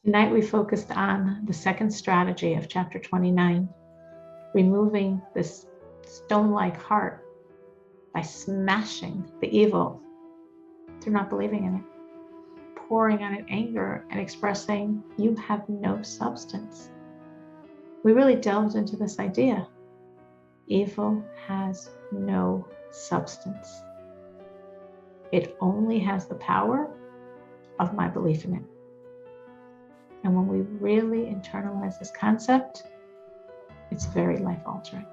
Tonight we focused on the second strategy of chapter 29, removing this stone-like heart by smashing the evil through not believing in it, pouring on it anger and expressing, you have no substance. We really delved into this idea. Evil has no substance. It only has the power of my belief in it. And when we really internalize this concept, it's very life-altering.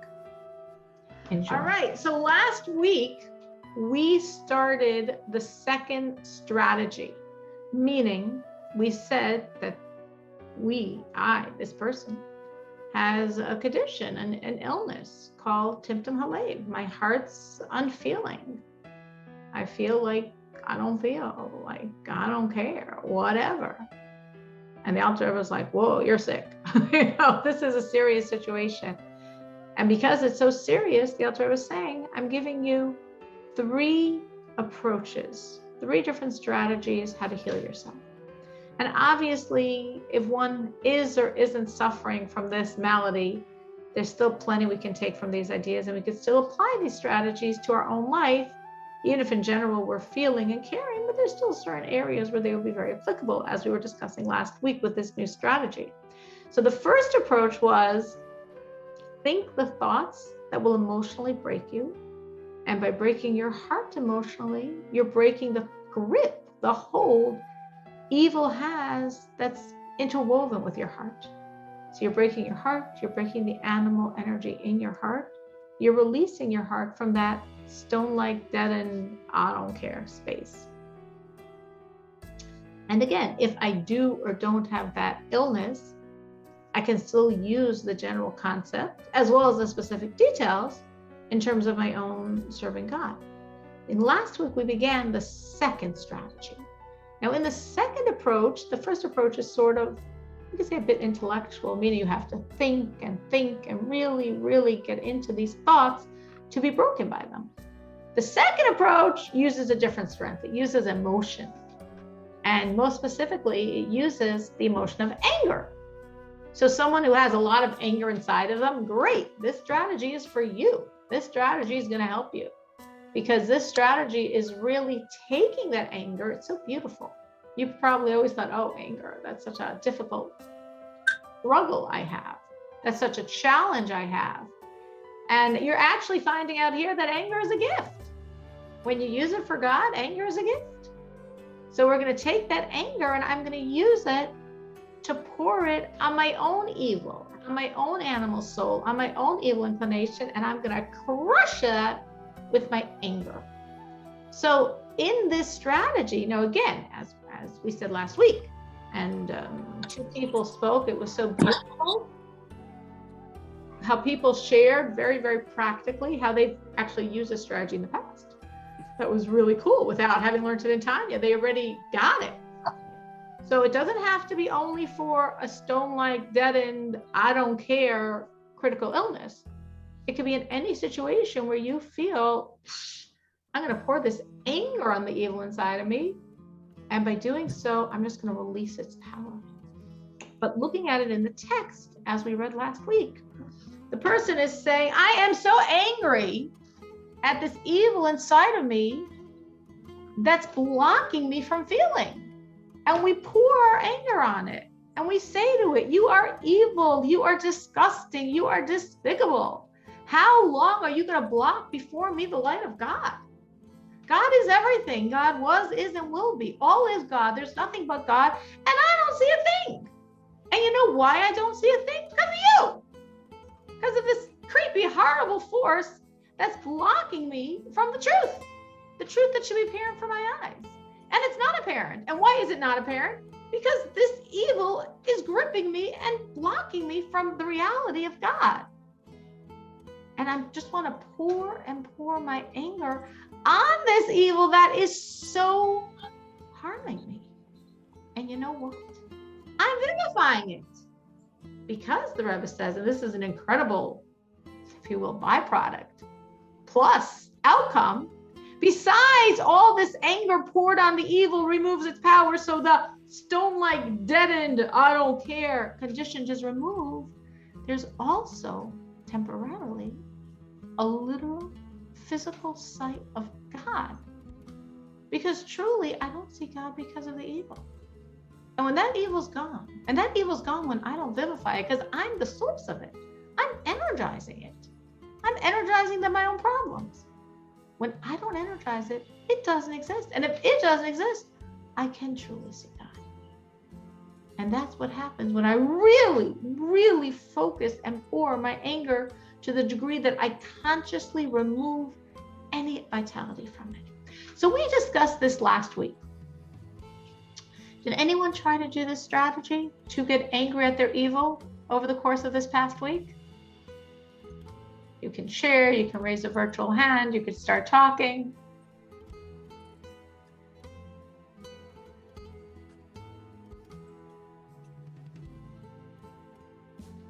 Enjoy. All right, so last week, we started the second strategy, meaning we said that this person, has a condition, an illness called Timtum Halev. My heart's unfeeling. I feel like I don't feel, like I don't care, whatever. And the Alter Rebbe was like, whoa, you're sick. This is a serious situation. And because it's so serious, the Alter Rebbe was saying, I'm giving you 3 approaches, 3 different strategies how to heal yourself. And obviously, if one is or isn't suffering from this malady, there's still plenty we can take from these ideas, and we can still apply these strategies to our own life, even if in general we're feeling and caring, but there's still certain areas where they will be very applicable, as we were discussing last week with this new strategy. So the first approach was, think the thoughts that will emotionally break you. And by breaking your heart emotionally, you're breaking the grip, the hold evil has that's interwoven with your heart. So you're breaking your heart, you're breaking the animal energy in your heart, you're releasing your heart from that stone-like, deadened, I don't care space. And again, if I do or don't have that illness, I can still use the general concept as well as the specific details in terms of my own serving God. And last week, we began the second strategy. Now, in the second approach, the first approach is sort of, you could say, a bit intellectual, meaning you have to think and really, really get into these thoughts to be broken by them. The second approach uses a different strength. It uses emotion. And most specifically, it uses the emotion of anger. So someone who has a lot of anger inside of them, great, this strategy is for you. This strategy is going to help you. Because this strategy is really taking that anger. It's so beautiful. You probably always thought, oh, anger, that's such a difficult struggle I have. That's such a challenge I have. And you're actually finding out here that anger is a gift. When you use it for God, anger is a gift. So we're going to take that anger and I'm going to use it to pour it on my own evil, on my own animal soul, on my own evil inclination, and I'm going to crush that with my anger. So in this strategy, now again, as we said last week, and 2 people spoke, it was so beautiful how people shared very, very practically how they've actually used this strategy in the past. That was really cool. Without having learned it in Tanya, they already got it. So it doesn't have to be only for a stone-like, deadened, I don't care critical illness. It could be in any situation where you feel, I'm going to pour this anger on the evil inside of me. And by doing so, I'm just going to release its power. But looking at it in the text, as we read last week, the person is saying, I am so angry at this evil inside of me that's blocking me from feeling. And we pour our anger on it. And we say to it, you are evil, you are disgusting, you are despicable. How long are you going to block before me the light of God? God is everything. God was, is, and will be. All is God. There's nothing but God. And I don't see a thing. And you know why I don't see a thing? Because of you. Because of this creepy, horrible force that's blocking me from the truth that should be apparent from my eyes. And it's not apparent. And why is it not apparent? Because this evil is gripping me and blocking me from the reality of God. And I just want to pour my anger on this evil that is so harming me. And you know what? I'm vivifying it. Because the Rebbe says, and this is an incredible, if you will, byproduct, plus outcome, besides all this anger poured on the evil removes its power, so the stone-like deadened, I don't care condition just removed, there's also temporarily a literal physical sight of God. Because truly, I don't see God because of the evil. And when that evil's gone, and that evil's gone when I don't vivify it, because I'm the source of it, I'm energizing it. I'm energizing my own problems. When I don't energize it, it doesn't exist. And if it doesn't exist, I can truly see God. And that's what happens when I really, really focus and pour my anger to the degree that I consciously remove any vitality from it. So we discussed this last week. Did anyone try to do this strategy to get angry at their evil over the course of this past week? You can share, you can raise a virtual hand, you could start talking.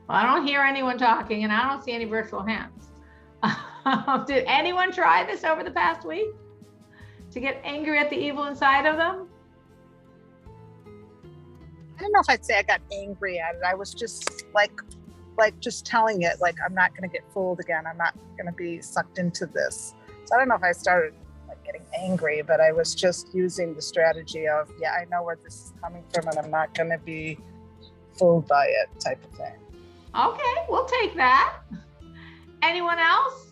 Well, I don't hear anyone talking and I don't see any virtual hands. Did anyone try this over the past week to get angry at the evil inside of them? I don't know if I'd say I got angry at it. I was just like just telling it, like, I'm not going to get fooled again. I'm not going to be sucked into this. So I don't know if I started like getting angry, but I was just using the strategy of, yeah, I know where this is coming from and I'm not going to be fooled by it type of thing. Okay, we'll take that. Anyone else?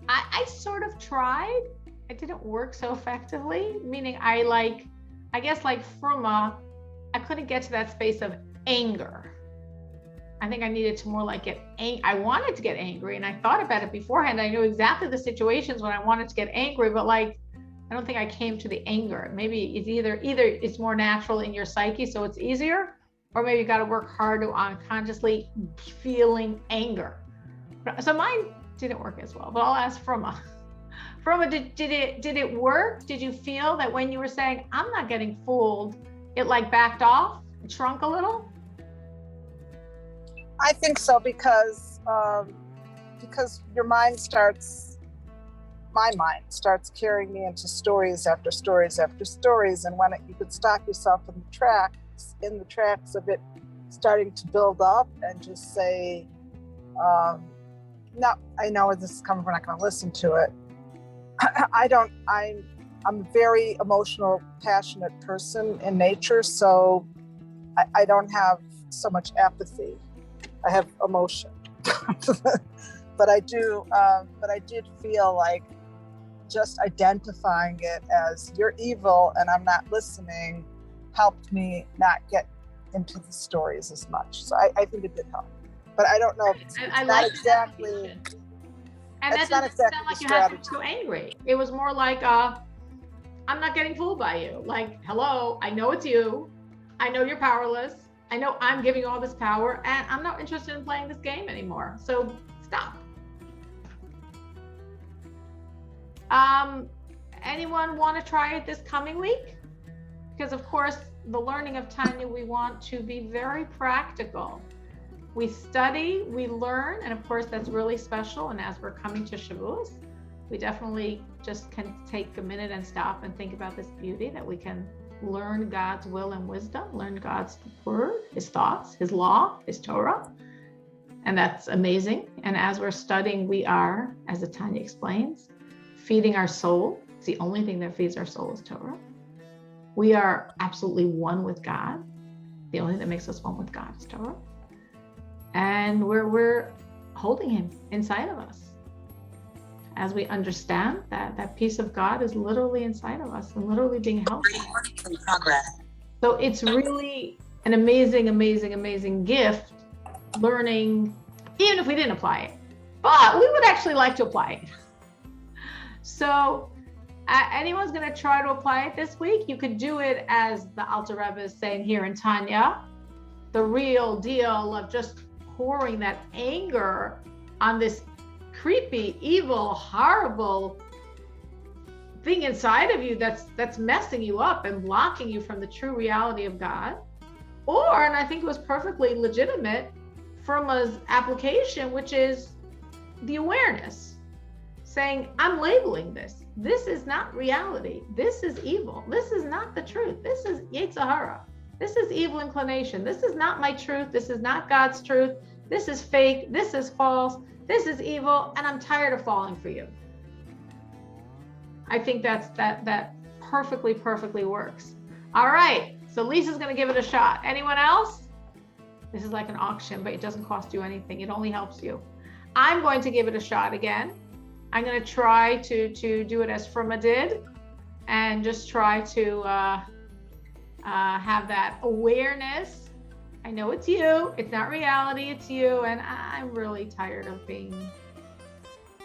I sort of tried. It didn't work so effectively, meaning I guess like Fruma, I couldn't get to that space of anger. I think I needed to more like get angry. I wanted to get angry and I thought about it beforehand. I knew exactly the situations when I wanted to get angry, but like, I don't think I came to the anger. Maybe it's either it's more natural in your psyche, so it's easier, or maybe you got to work harder on consciously feeling anger. So mine didn't work as well, but I'll ask Fruma. Fruma, did it work? Did you feel that when you were saying, I'm not getting fooled, it like backed off, it shrunk a little? I think so, because my mind starts carrying me into stories after stories after stories. And when you could stop yourself in the tracks of it starting to build up and just say, no, I know where this is coming from, we're not going to listen to it. I'm a very emotional, passionate person in nature, so I don't have so much apathy. I have emotion. but I did feel like just identifying it as you're evil and I'm not listening helped me not get into the stories as much. So I think it did help. But I don't know if it's not like exactly. And that doesn't sound like you had to be so angry. It was more like, I'm not getting fooled by you. Like, hello, I know it's you. I know you're powerless. I know I'm giving you all this power and I'm not interested in playing this game anymore. So stop. Anyone want to try it this coming week? Because of course, the learning of Tanya, we want to be very practical. We study, we learn, and of course that's really special. And as we're coming to Shavuos, we definitely just can take a minute and stop and think about this beauty that we can learn God's will and wisdom, learn God's word, his thoughts, his law, his Torah. And that's amazing. And as we're studying, we are, as the Tanya explains, feeding our soul. It's the only thing that feeds our soul is Torah. We are absolutely one with God. The only thing that makes us one with God is Torah. And we're holding him inside of us. As we understand that piece of God is literally inside of us and literally being held. In progress. So it's really an amazing, amazing, amazing gift learning, even if we didn't apply it. But we would actually like to apply it. So anyone's going to try to apply it this week, you could do it as the Alter Rebbe is saying here in Tanya, the real deal of just pouring that anger on this creepy, evil, horrible thing inside of you that's messing you up and blocking you from the true reality of God. Or, and I think it was perfectly legitimate, Firma's application, which is the awareness. saying, I'm labeling this. This is not reality. This is evil. This is not the truth. This is Yetzer Hara. This is evil inclination. This is not my truth. This is not God's truth. This is fake. This is false. This is evil. And I'm tired of falling for you. I think that perfectly works. All right. So Lisa's going to give it a shot. Anyone else? This is like an auction, but it doesn't cost you anything. It only helps you. I'm going to give it a shot again. I'm going to try to do it as Fruma did and just try to have that awareness. I know it's you. It's not reality. It's you. And I'm really tired of being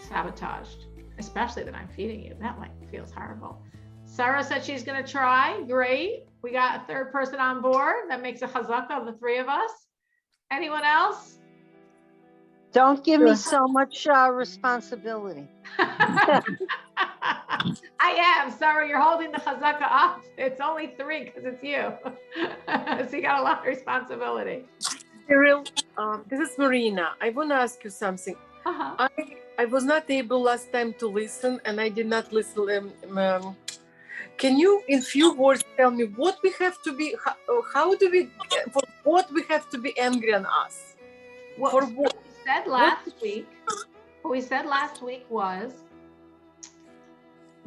sabotaged, especially that I'm feeding you. That like feels horrible. Sarah said she's going to try. Great. We got a third person on board. That makes a chazaka of the three of us. Anyone else? Don't give me so much responsibility. I am. Sarah, you're holding the chazaka up. It's only three because it's you. So you got a lot of responsibility. Cyril, this is Marina. I want to ask you something. Uh-huh. I was not able last time to listen, and I did not listen. Can you, in few words, tell me what we have to be? How do we? For what we have to be angry on us? For what? What we said last week was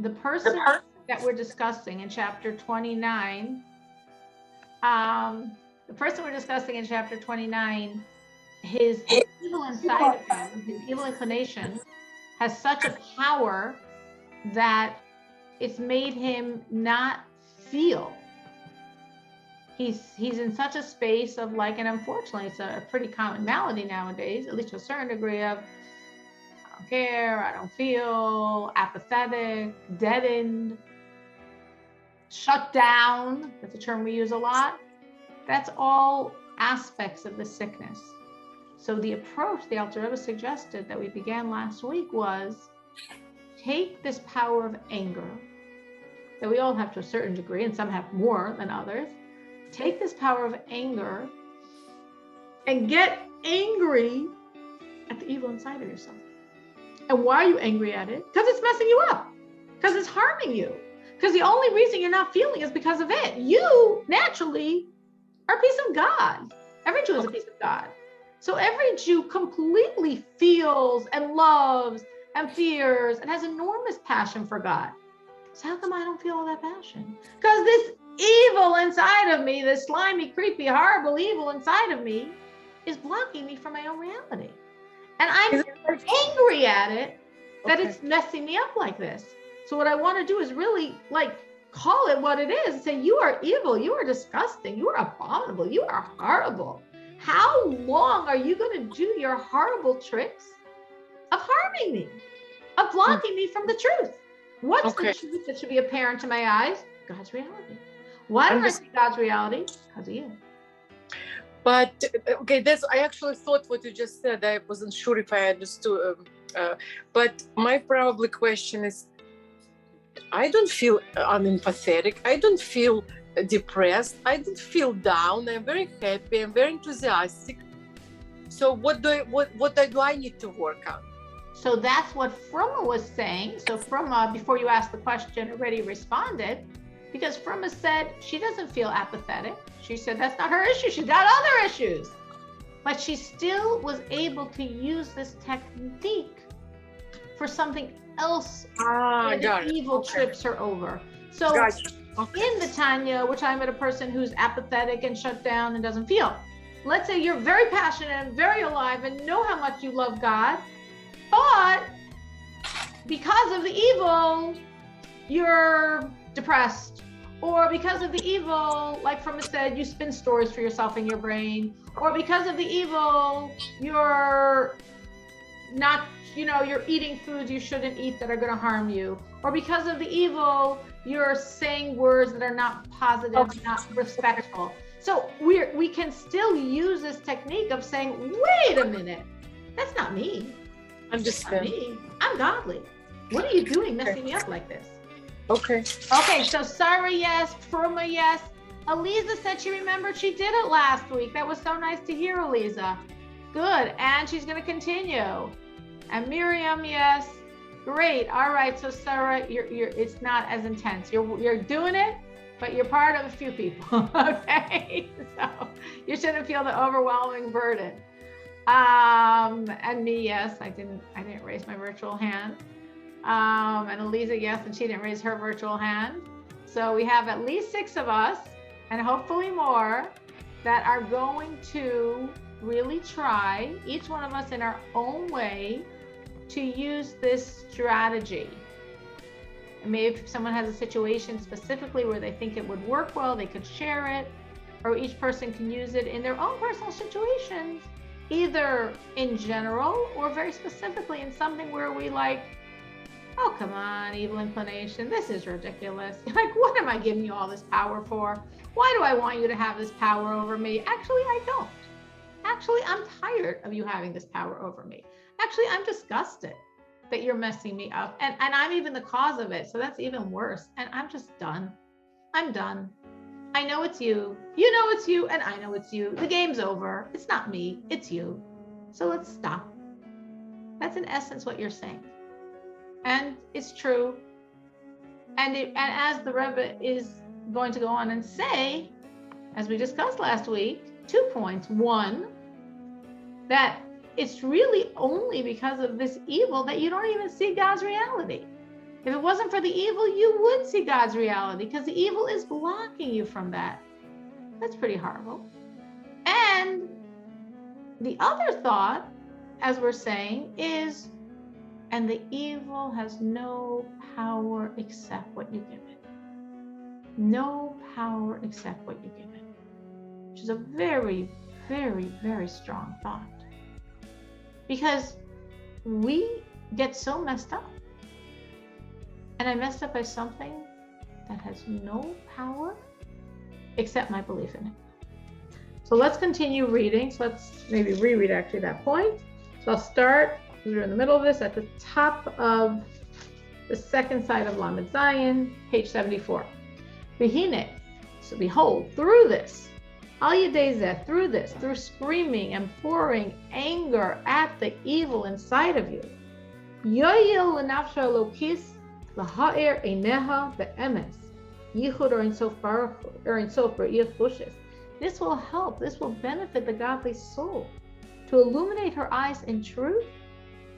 the person that we're discussing in chapter 29. The person we're discussing in chapter 29, his evil inside of him, his evil inclination, has such a power that it's made him not feel. He's in such a space of like, and unfortunately it's a pretty common malady nowadays, at least to a certain degree of, I don't care, I don't feel, apathetic, deadened, shut down. That's a term we use a lot. That's all aspects of the sickness. So the approach the Alter Rebbe suggested that we began last week was take this power of anger that we all have to a certain degree, and some have more than others. Take this power of anger and get angry at the evil inside of yourself. And why are you angry at it? Because it's messing you up. Because it's harming you. Because the only reason you're not feeling is because of it. You naturally are a piece of God. Every Jew is a piece of God. So every Jew completely feels and loves and fears and has enormous passion for God. So how come I don't feel all that passion? Because this evil inside of me, this slimy, creepy, horrible evil inside of me is blocking me from my own reality. And I'm angry at it that it's messing me up like this. So what I want to do is really like call it what it is and say, you are evil, you are disgusting, you are abominable, you are horrible. How long are you going to do your horrible tricks of harming me, of blocking me from the truth? What's the truth that should be apparent to my eyes? God's reality. Why don't I see God's reality? Because of you. But I actually thought what you just said. I wasn't sure if I understood. But my probably question is, I don't feel unempathetic. I don't feel depressed. I don't feel down. I'm very happy. I'm very enthusiastic. So what do I need to work on? So that's what Fruma was saying. So Fruma, before you asked the question, already responded, because Fruma said she doesn't feel apathetic. She said that's not her issue. She's got other issues. But she still was able to use this technique for something else where the evil trips her over. So in the Tanya, which I'm at a person who's apathetic and shut down and doesn't feel. Let's say you're very passionate and very alive and know how much you love God, but because of the evil, you're depressed. Or because of the evil, like Fruma said, you spin stories for yourself in your brain. Or because of the evil, you're not, you're eating foods you shouldn't eat that are going to harm you. Or because of the evil, you're saying words that are not positive, not respectful. So we can still use this technique of saying, wait a minute, that's not me. Understand. That's not me. I'm godly. What are you doing messing me up like this? Okay, so Sarah, yes. Fruma, yes. Eliza said she remembered she did it last week. That was so nice to hear, Eliza. Good, and she's going to continue. And Miriam, yes. Great. All right. So Sarah, it's not as intense. You're doing it, but you're part of a few people. Okay. So you shouldn't feel the overwhelming burden. And me, yes, I didn't raise my virtual hand. And Eliza, yes, and she didn't raise her virtual hand. So we have at least 6 of us, and hopefully more, that are going to really try, each one of us in our own way, to use this strategy. And maybe if someone has a situation specifically where they think it would work well, they could share it, or each person can use it in their own personal situations, either in general or very specifically in something where we like, oh, come on, evil inclination, this is ridiculous. Like, what am I giving you all this power for? Why do I want you to have this power over me? Actually, I don't. Actually, I'm tired of you having this power over me. Actually, I'm disgusted that you're messing me up. And I'm even the cause of it. So that's even worse. And I'm just done. I'm done. I know it's you. You know it's you. And I know it's you. The game's over. It's not me. It's you. So let's stop. That's in essence what you're saying. And it's true. And as the Rebbe is going to go on and say, as we discussed last week, 2 points. One, that it's really only because of this evil that you don't even see God's reality. If it wasn't for the evil, you would see God's reality because the evil is blocking you from that. That's pretty horrible. And the other thought, as we're saying, is, and the evil has no power except what you give it. No power except what you give it. Which is a very, very, very strong thought. Because we get so messed up. And I messed up by something that has no power except my belief in it. So let's continue reading. So let's maybe reread actually that point. So I'll start, because we're in the middle of this, at the top of the second side of Lamed Zayin, page 74. V'hine, so behold, through this, Al Yedei Zeh, through this, through screaming and pouring anger at the evil inside of you, Yoyil l'nafsha elokis l'ha'er eineha be'emes, yichud or insof b'r'iyah chushes. This will help, this will benefit the godly soul to illuminate her eyes in truth,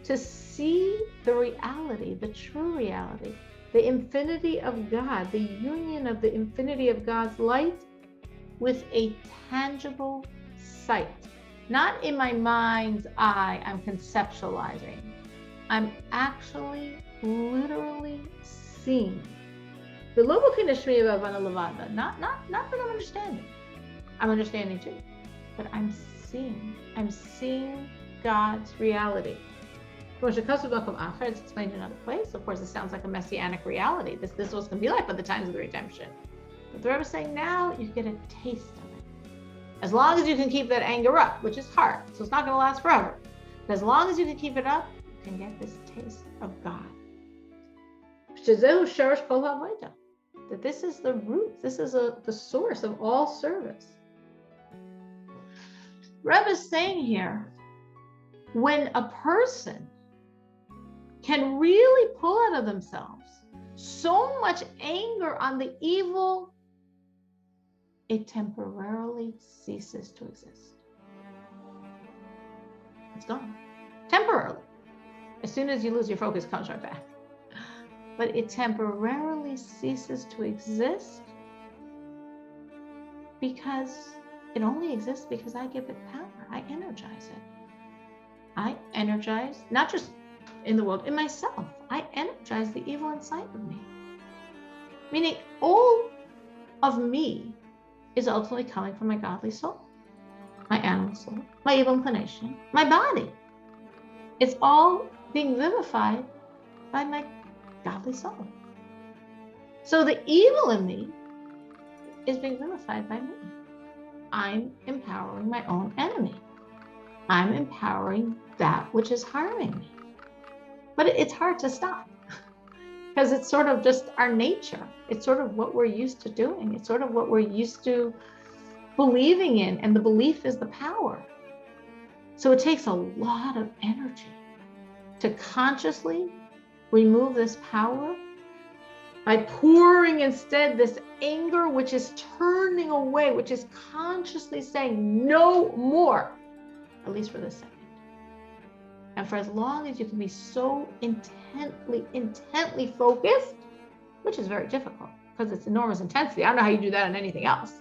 to see the reality, the true reality, the infinity of God, the union of the infinity of God's light with a tangible sight. Not in my mind's eye, I'm conceptualizing. I'm actually, literally seeing. Not that I'm understanding. I'm understanding too, but I'm seeing God's reality. It's explained in another place. Of course, it sounds like a messianic reality. This is what's going to be like by the times of the redemption. But the Rebbe is saying now you get a taste of it. As long as you can keep that anger up, which is hard, so it's not going to last forever. But as long as you can keep it up, you can get this taste of God. That this is the root, this is the source of all service. Rebbe is saying here, when a person can really pull out of themselves so much anger on the evil, it temporarily ceases to exist. It's gone. Temporarily. As soon as you lose your focus, it comes right back. But it temporarily ceases to exist because it only exists because I give it power. I energize it. I energize, not just in the world, in myself. I energize the evil inside of me. Meaning all of me is ultimately coming from my godly soul, my animal soul, my evil inclination, my body. It's all being vivified by my godly soul. So the evil in me is being vivified by me. I'm empowering my own enemy. I'm empowering that which is harming me. But it's hard to stop because it's sort of just our nature. It's sort of what we're used to doing. It's sort of what we're used to believing in, and the belief is the power. So it takes a lot of energy to consciously remove this power by pouring instead this anger, which is turning away, which is consciously saying no more, at least for this second. And for as long as you can be so intently focused, which is very difficult because it's enormous intensity. I don't know how you do that on anything else.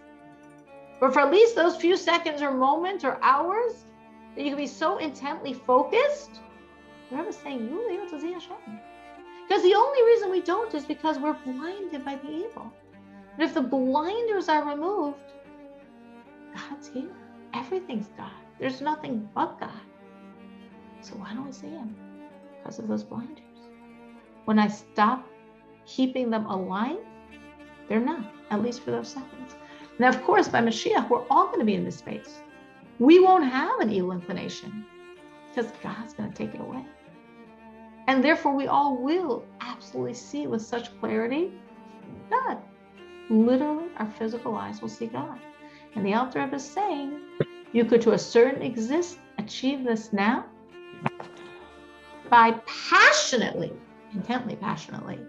But for at least those few seconds or moments or hours that you can be so intently focused, the Rebbe is saying, you'll be able to see Hashem. Because the only reason we don't is because we're blinded by the evil. But if the blinders are removed, God's here. Everything's God. There's nothing but God. So why don't we see him? Because of those blinders. When I stop keeping them alive, they're not, at least for those seconds. Now, of course, by Mashiach, we're all going to be in this space. We won't have an evil inclination because God's going to take it away. And therefore, we all will absolutely see with such clarity God. Literally, our physical eyes will see God. And the Alter Rebbe is saying, you could, to a certain extent, achieve this now by intently passionately,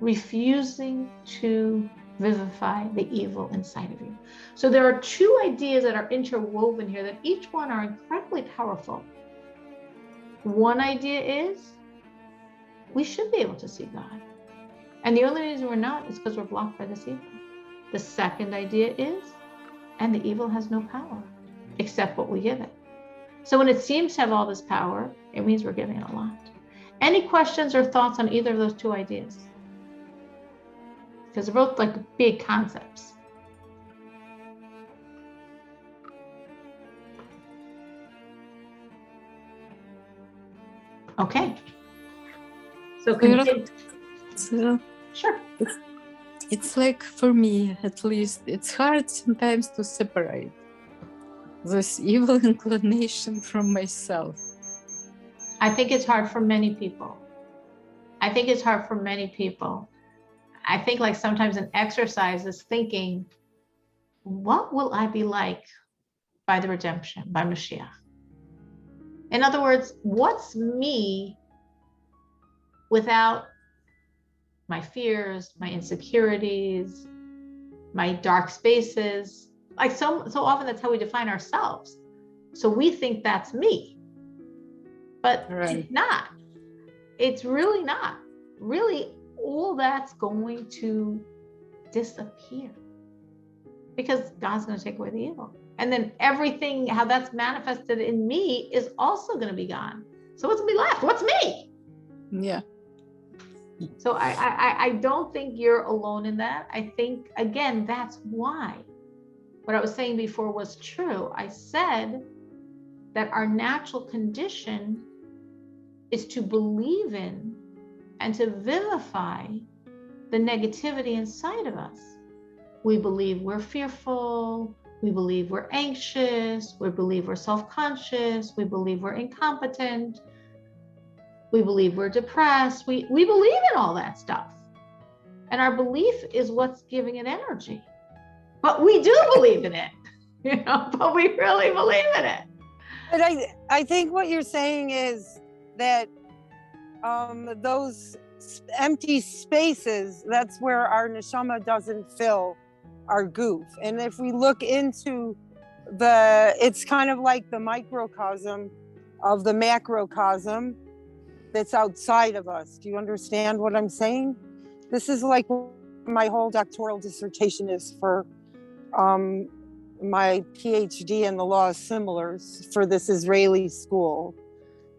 refusing to vivify the evil inside of you. So there are two ideas that are interwoven here that each one are incredibly powerful. One idea is we should be able to see God. And the only reason we're not is because we're blocked by this evil. The second idea is, and the evil has no power except what we give it. So when it seems to have all this power, it means we're giving it a lot. Any questions or thoughts on either of those two ideas? Because they're both like big concepts. Okay. So continue. Sure. It's like, for me at least, it's hard sometimes to separate this evil inclination from myself. I think it's hard for many people. I think like sometimes an exercise is thinking, what will I be like by the redemption, by Mashiach? In other words, what's me without my fears, my insecurities, my dark spaces? Like so often that's how we define ourselves. So we think that's me, but It's not. It's really not. Really, all that's going to disappear because God's going to take away the evil. And then everything, how that's manifested in me is also going to be gone. So what's going to be left? What's me? Yeah. So I don't think you're alone in that. I think, again, that's why what I was saying before was true. I said that our natural condition is to believe in and to vivify the negativity inside of us. We believe we're fearful. We believe we're anxious. We believe we're self-conscious. We believe we're incompetent. We believe we're depressed. We believe in all that stuff. And our belief is what's giving it energy. But we do believe in it, but we really believe in it. But I think what you're saying is that those empty spaces, that's where our neshama doesn't fill our goof. And if we look into it's kind of like the microcosm of the macrocosm that's outside of us. Do you understand what I'm saying? This is like my whole doctoral dissertation is for my PhD in the law of similars for this Israeli school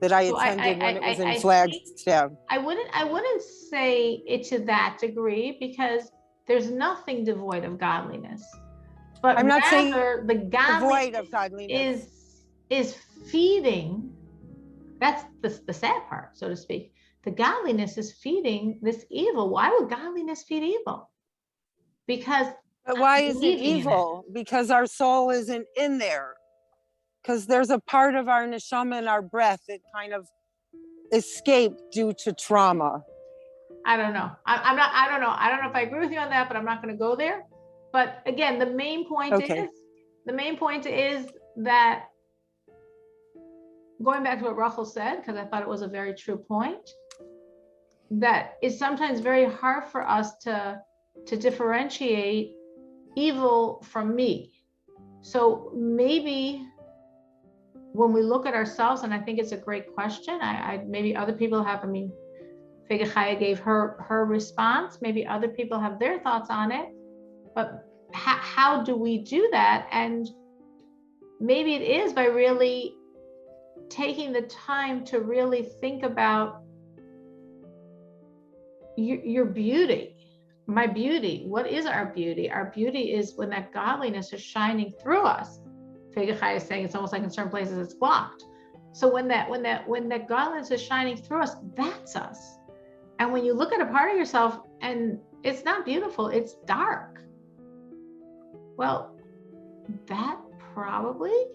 that I attended when it was in Flagstaff. I wouldn't say it to that degree because there's nothing devoid of godliness. But I'm not saying the devoid of godliness is feeding. That's the sad part, so to speak. The godliness is feeding this evil. Why would godliness feed evil? Because but why is it evil? Because our soul isn't in there. Because there's a part of our neshama in our breath that kind of escaped due to trauma. I don't know. I don't know. I don't know if I agree with you on that, but I'm not going to go there. But again, the main point is that going back to what Rachel said, because I thought it was a very true point, that it's sometimes very hard for us to differentiate evil from me. So maybe when we look at ourselves, and I think it's a great question, I maybe other people have, I mean, Fege Chaya gave her response, maybe other people have their thoughts on it, but how do we do that? And maybe it is by really taking the time to really think about your beauty, my beauty. What is our beauty? Our beauty is when that godliness is shining through us. Fege Chaya is saying it's almost like in certain places it's blocked. So when that godliness is shining through us, that's us. And when you look at a part of yourself and it's not beautiful, it's dark, well, that probably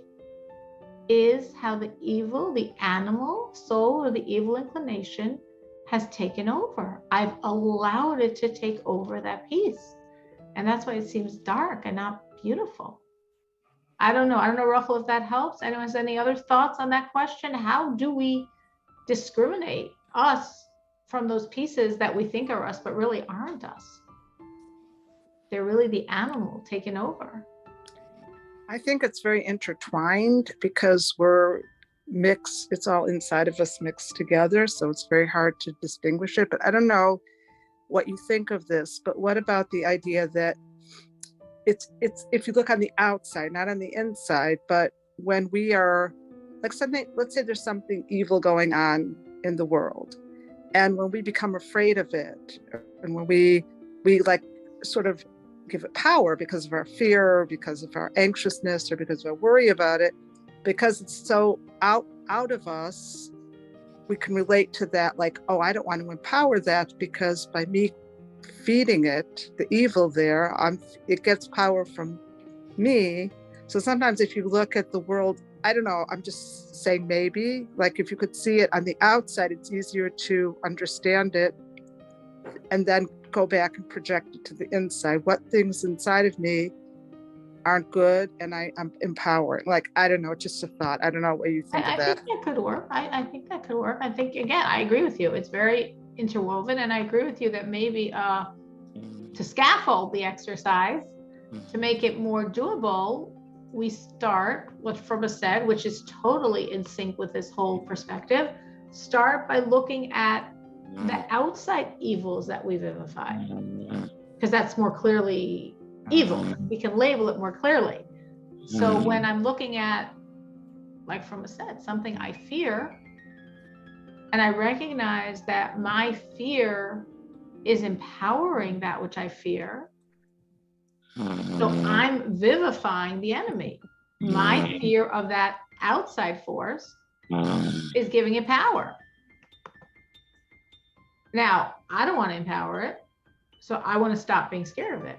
is how the evil, the animal soul or the evil inclination has taken over. I've allowed it to take over that piece. And that's why it seems dark and not beautiful. I don't know, Rachel, if that helps. Anyone has any other thoughts on that question? How do we discriminate us from those pieces that we think are us, but really aren't us? They're really the animal taken over. I think it's very intertwined because we're mixed. It's all inside of us mixed together. So it's very hard to distinguish it. But I don't know what you think of this, but what about the idea that it's if you look on the outside, not on the inside, but when we are like something, let's say there's something evil going on in the world. And when we become afraid of it, and when we like sort of give it power because of our fear, because of our anxiousness, or because of our worry about it, because it's so out of us, we can relate to that like, oh, I don't want to empower that because by me feeding it, the evil there, it gets power from me. So sometimes if you look at the world, I don't know, I'm just saying maybe, like if you could see it on the outside, it's easier to understand it and then go back and project it to the inside. What things inside of me aren't good and I'm empowering. Like, I don't know, just a thought. I don't know what you think of that. I think that could work. I think that could work. I think, again, I agree with you. It's very interwoven, and I agree with you that maybe to scaffold the exercise, to make it more doable, we start what Rebbe said, which is totally in sync with this whole perspective. Start by looking at the outside evils that we vivify, because that's more clearly evil. We can label it more clearly. So when I'm looking at, like Rebbe said, something I fear, and I recognize that my fear is empowering that which I fear, so I'm vivifying the enemy. My fear of that outside force is giving it power. Now, I don't want to empower it, so I want to stop being scared of it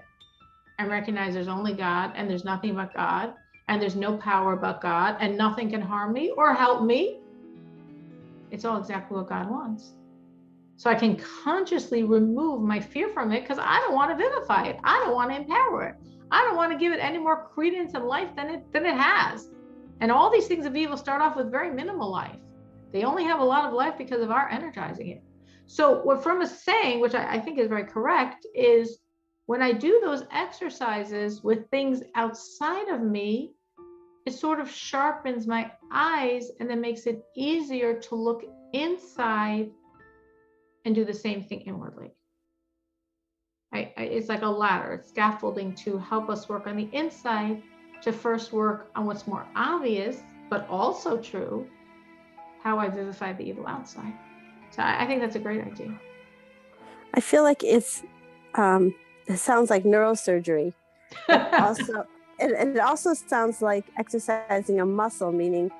and recognize there's only God, and there's nothing but God, and there's no power but God, and nothing can harm me or help me. It's all exactly what God wants. So I can consciously remove my fear from it because I don't want to vivify it. I don't want to empower it. I don't want to give it any more credence in life than it has. And all these things of evil start off with very minimal life. They only have a lot of life because of our energizing it. So what Fromm is saying, which I think is very correct, is when I do those exercises with things outside of me, it sort of sharpens my eyes and then makes it easier to look inside and do the same thing inwardly. It's like a ladder, it's scaffolding to help us work on the inside, to first work on what's more obvious, but also true, how I vivify the evil outside. So I think that's a great idea. I feel like it sounds like neurosurgery. Also, and it also sounds like exercising a muscle, meaning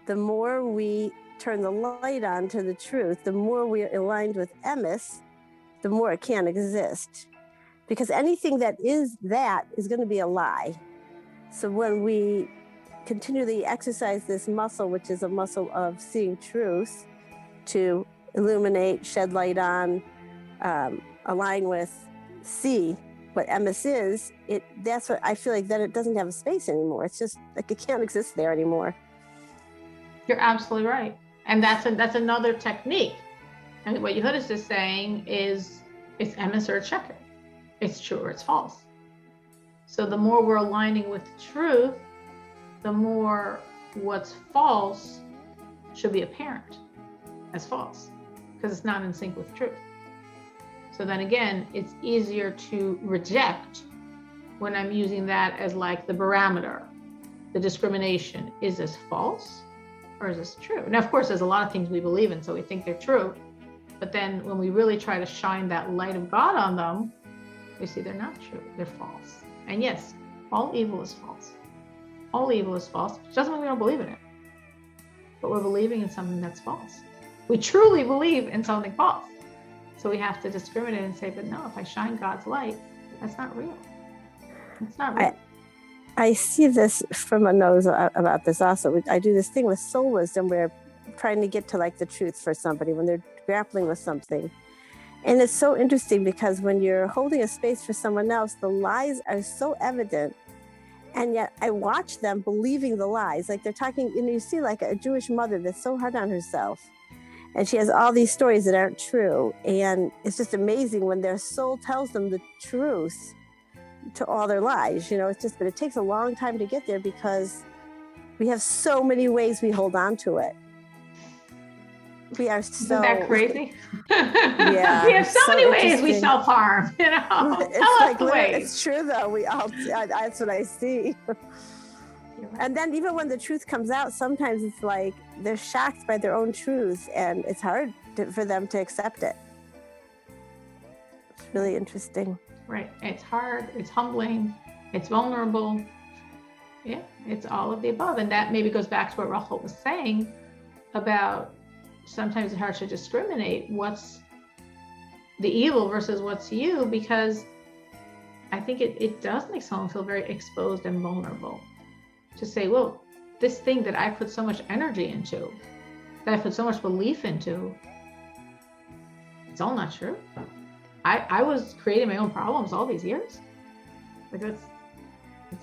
the more we turn the light on to the truth, the more we're aligned with emes, the more it can't exist. Because anything that is going to be a lie. So when we continually exercise this muscle, which is a muscle of seeing truth, to illuminate, shed light on, align with, see what emes is, that's what I feel like, that it doesn't have a space anymore. It's just like it can't exist there anymore. You're absolutely right. And that's another technique And what Yehuda is saying is it's emes or it's sheker. It's true or it's false. So the more we're aligning with truth, the more what's false should be apparent as false, because it's not in sync with truth. So then again, it's easier to reject when I'm using that as like the barometer, the discrimination. Is this false or is this true? Now, of course, there's a lot of things we believe in, so we think they're true. But then when we really try to shine that light of God on them, we see they're not true, they're false. And yes, all evil is false. All evil is false. It doesn't mean we don't believe in it, but we're believing in something that's false. We truly believe in something false. So we have to discriminate and say, but no, if I shine God's light, that's not real. It's not real. I see this from a nose about this also. I do this thing with soul wisdom where I'm trying to get to like the truth for somebody when they're grappling with something. And it's so interesting because when you're holding a space for someone else, the lies are so evident. And yet I watch them believing the lies. Like they're talking, and you see like a Jewish mother that's so hard on herself. And she has all these stories that aren't true. And it's just amazing when their soul tells them the truth to all their lies. You know, it's just, but it takes a long time to get there because we have so many ways we hold on to it. We are so... Isn't that crazy? Yeah. We have so many ways we self-harm, you know? It's Tell like, us the ways. It's true though. We all, that's what I see. And then even when the truth comes out, sometimes it's like they're shocked by their own truth and it's hard for them to accept it. It's really interesting. Right. It's hard. It's humbling. It's vulnerable. Yeah. It's all of the above. And that maybe goes back to what Rachel was saying about sometimes it's hard to discriminate what's the evil versus what's you, because I think it does make someone feel very exposed and vulnerable to say, well, this thing that I put so much energy into, that I put so much belief into, it's all not true. I was creating my own problems all these years. Like it's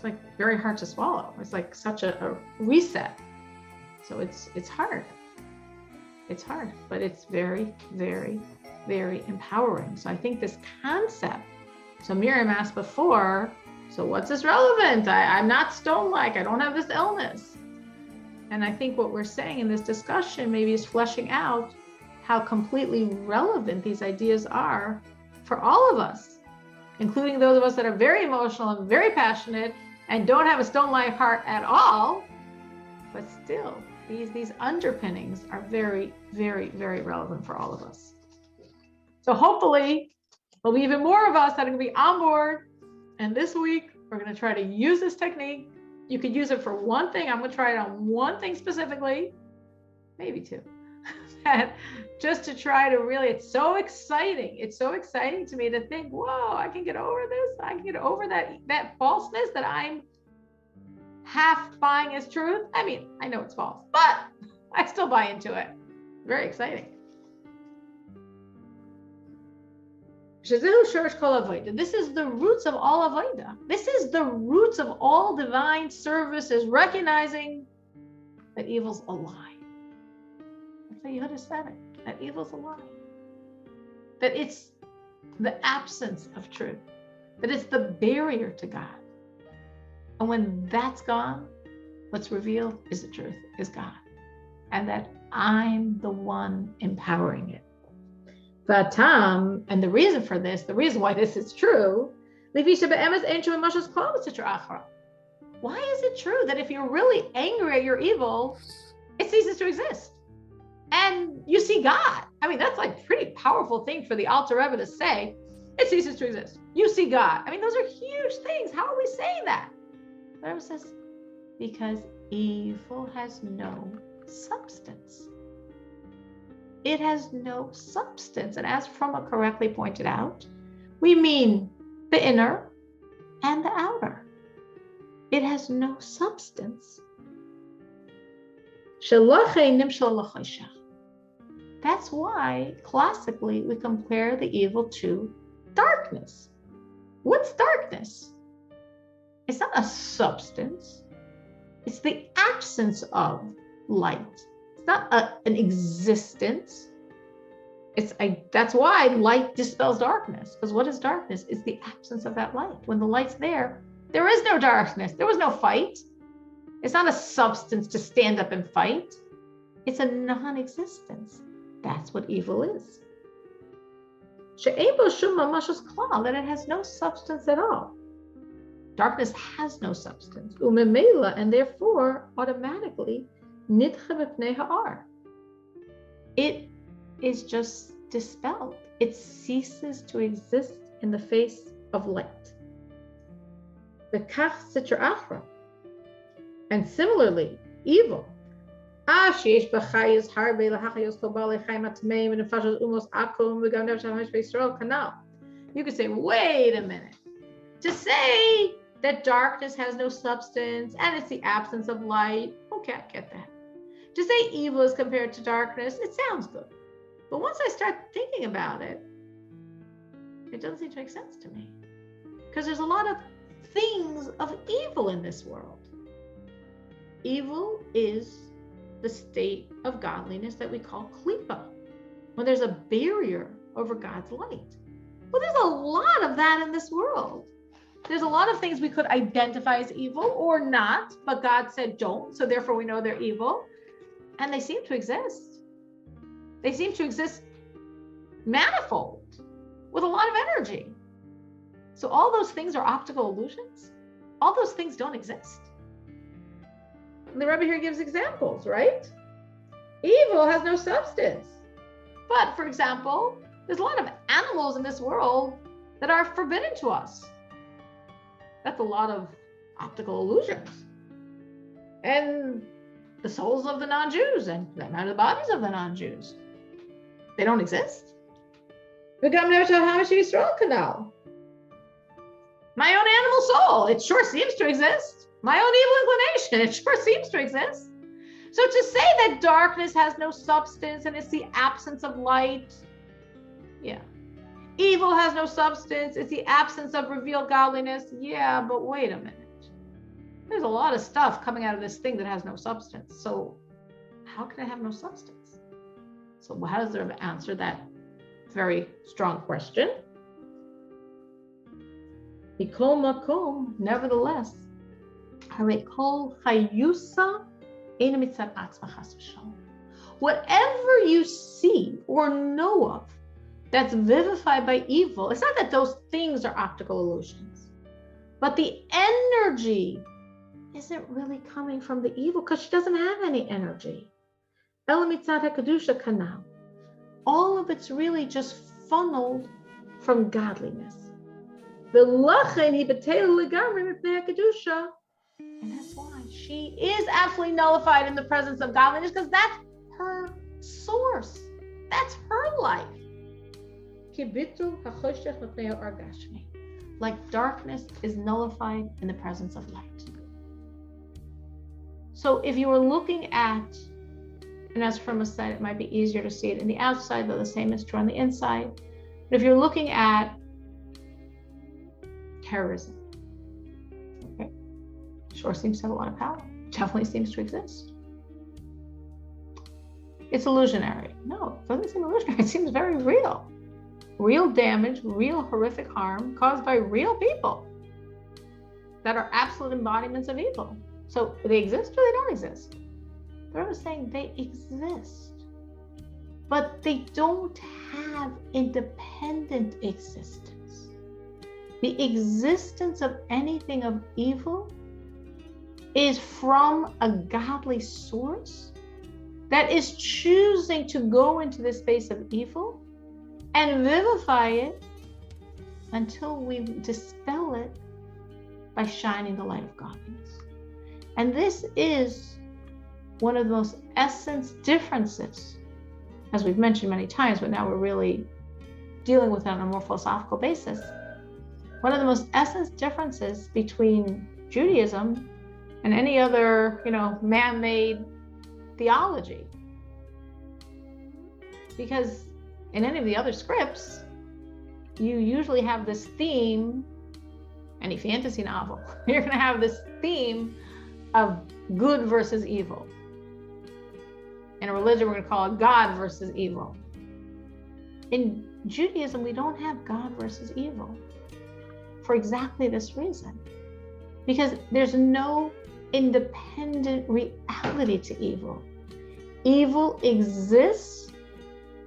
like very hard to swallow. It's like such a reset. So it's hard. It's hard, but it's very, very, very empowering. So I think this concept, so Miriam asked before, so what's this relevant? I'm not stone-like, I don't have this illness. And I think what we're saying in this discussion maybe is fleshing out how completely relevant these ideas are for all of us, including those of us that are very emotional and very passionate and don't have a stone-like heart at all, but still, these underpinnings are very, very, very relevant for all of us. So hopefully there'll be even more of us that are going to be on board. And this week, we're going to try to use this technique. You could use it for one thing. I'm going to try it on one thing specifically, maybe two. Just to try to really, it's so exciting. It's so exciting to me to think, whoa, I can get over this. I can get over that falseness that I'm half buying as truth. I mean, I know it's false, but I still buy into it. Very exciting. This is the roots of all avodah. This is the roots of all divine services, recognizing that evil's a lie. That's what Yehuda said it, that evil's a lie. That it's the absence of truth. That it's the barrier to God. And when that's gone, what's revealed is the truth, is God. And that I'm the one empowering it. And the reason for this, the reason why this is true, why is it true that if you're really angry at your evil, it ceases to exist? And you see God. I mean, that's like a pretty powerful thing for the Alter Rebbe to say, it ceases to exist. You see God. I mean, those are huge things. How are we saying that? The Rebbe says, because evil has no substance. It has no substance. And as Froma correctly pointed out, we mean the inner and the outer. It has no substance. That's why classically we compare the evil to darkness. What's darkness? It's not a substance. It's the absence of light. It's not an existence. That's why light dispels darkness. Because what is darkness? It's the absence of that light. When the light's there, there is no darkness. There was no fight. It's not a substance to stand up and fight. It's a non-existence. That's what evil is. That it has no substance at all. Darkness has no substance. And therefore, automatically, it is just dispelled. It ceases to exist in the face of light. And similarly, evil. You could say, wait a minute. To say that darkness has no substance and it's the absence of light, okay, I get that. To say evil is compared to darkness, it sounds good. But once I start thinking about it, it doesn't seem to make sense to me. Because there's a lot of things of evil in this world. Evil is the state of godliness that we call klipa, when there's a barrier over God's light. Well, there's a lot of that in this world. There's a lot of things we could identify as evil or not, but God said don't, so therefore we know they're evil. And they seem to exist. They seem to exist manifold, with a lot of energy. So all those things are optical illusions. All those things don't exist. The Rebbe here gives examples, right? Evil has no substance. But, for example, there's a lot of animals in this world that are forbidden to us. That's a lot of optical illusions. And the souls of the non-Jews, and for that matter, the bodies of the non-Jews, they don't exist. My own animal soul, it sure seems to exist. My own evil inclination, it sure seems to exist. So to say that darkness has no substance and it's the absence of light, yeah. Evil has no substance, it's the absence of revealed godliness, yeah, but wait a minute. There's a lot of stuff coming out of this thing that has no substance. So how can it have no substance? So how does the Rebbe answer that very strong question? Nevertheless, whatever you see or know of that's vivified by evil, it's not that those things are optical illusions, but the energy isn't really coming from the evil because she doesn't have any energy. All of it's really just funneled from godliness. And that's why she is absolutely nullified in the presence of godliness, because that's her source. That's her life. Like darkness is nullified in the presence of light. So if you were looking at, and as from a side, it might be easier to see it in the outside, though the same is true on the inside. But if you're looking at terrorism, okay, sure seems to have a lot of power. Definitely seems to exist. It's illusionary. No, it doesn't seem illusionary. It seems very real. Real damage, real horrific harm caused by real people that are absolute embodiments of evil. So they exist or they don't exist? The Rebbe is saying they exist, but they don't have independent existence. The existence of anything of evil is from a godly source that is choosing to go into the space of evil and vivify it until we dispel it by shining the light of godliness. And this is one of the most essence differences, as we've mentioned many times, but now we're really dealing with it on a more philosophical basis. One of the most essence differences between Judaism and any other, man-made theology. Because in any of the other scripts, you usually have this theme, any fantasy novel, you're going to have this theme of good versus evil. In a religion, we're going to call it God versus evil. in Judaism, we don't have God versus evil for exactly this reason. Because there's no independent reality to evil. Evil exists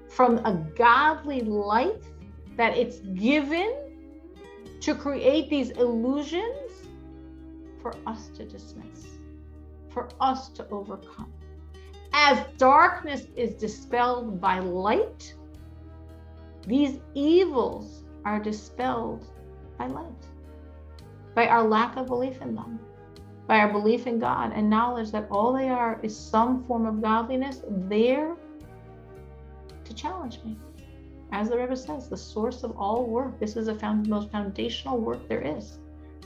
from a godly light that it's given to create these illusions for us to dismiss, for us to overcome. As darkness is dispelled by light, these evils are dispelled by light, by our lack of belief in them, by our belief in God and knowledge that all they are is some form of godliness there to challenge me. As the Rebbe says, the source of all work, this is the most foundational work there is.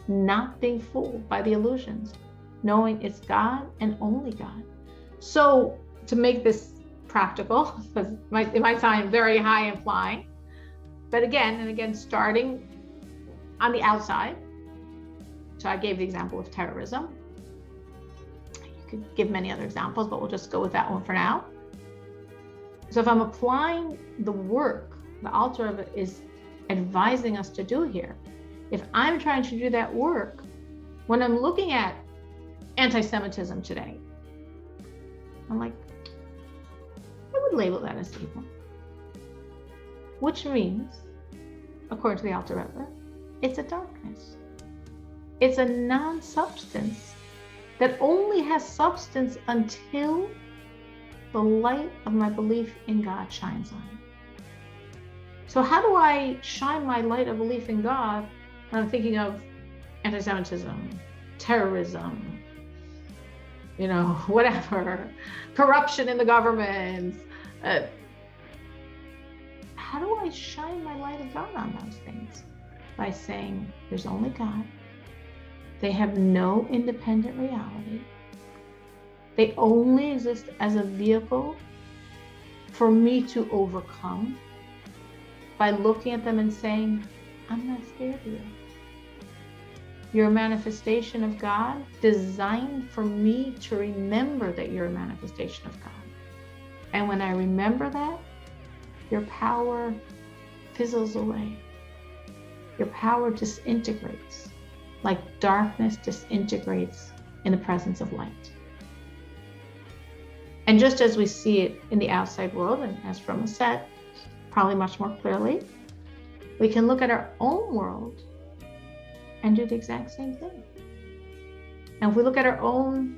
Not being fooled by the illusions, knowing it's God and only God. So to make this practical, because it might sound very high and flying, but again and again, starting on the outside. So I gave the example of terrorism. You could give many other examples, but we'll just go with that one for now. So if I'm applying the work the Alter Rebbe is advising us to do here, if I'm trying to do that work, when I'm looking at anti-Semitism today, I'm like, I would label that as evil. Which means, according to the Alter Rebbe, it's a darkness. It's a non-substance that only has substance until the light of my belief in God shines on it. So how do I shine my light of belief in God when I'm thinking of anti-Semitism, terrorism, whatever, corruption in the government? How do I shine my light of God on those things? By saying there's only God. They have no independent reality. They only exist as a vehicle for me to overcome by looking at them and saying, I'm not scared of you. You're a manifestation of God, designed for me to remember that you're a manifestation of God. And when I remember that, your power fizzles away. Your power disintegrates, like darkness disintegrates in the presence of light. And just as we see it in the outside world, and as Roma said, probably much more clearly, we can look at our own world and do the exact same thing. And if we look at our own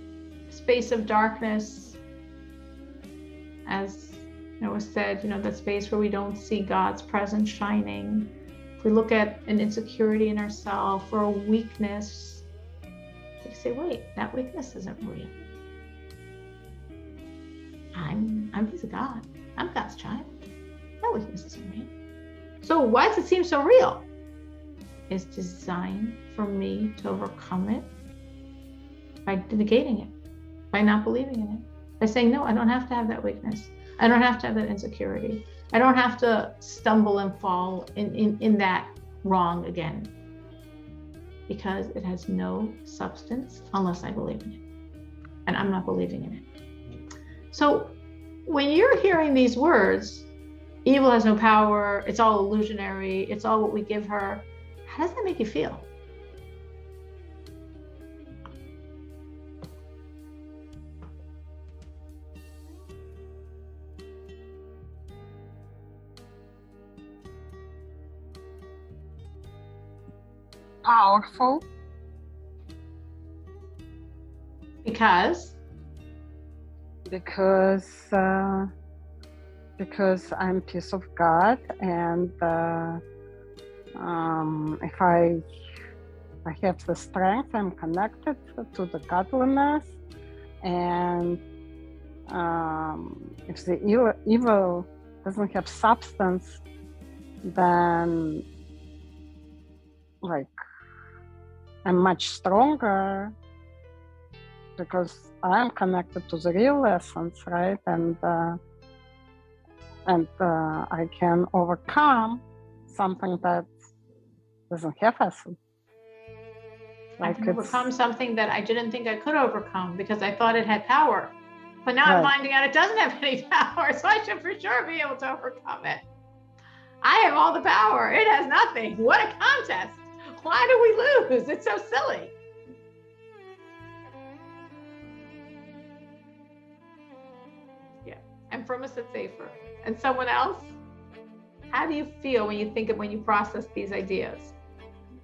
space of darkness, as was said, that space where we don't see God's presence shining, if we look at an insecurity in ourselves or a weakness, we say, wait, that weakness isn't real. I'm his God. I'm God's child. That weakness isn't real. So why does it seem so real? It's designed for me to overcome it by negating it, by not believing in it, by saying, no, I don't have to have that weakness. I don't have to have that insecurity. I don't have to stumble and fall in that wrong again, because it has no substance unless I believe in it. And I'm not believing in it. So when you're hearing these words, evil has no power, it's all illusionary, it's all what we give her, how does that make you feel? Powerful. Because I'm piece of God, and if I have the strength, I'm connected to the godliness, and if the evil doesn't have substance, then I'm much stronger because I'm connected to the real essence, right? And I can overcome something that doesn't have essence. I can overcome something that I didn't think I could overcome because I thought it had power. But now I'm finding out it doesn't have any power, so I should for sure be able to overcome it. I have all the power. It has nothing. What a contest. Why do we lose? It's so silly. Yeah. And from us, it's safer. And someone else? How do you feel when you process these ideas?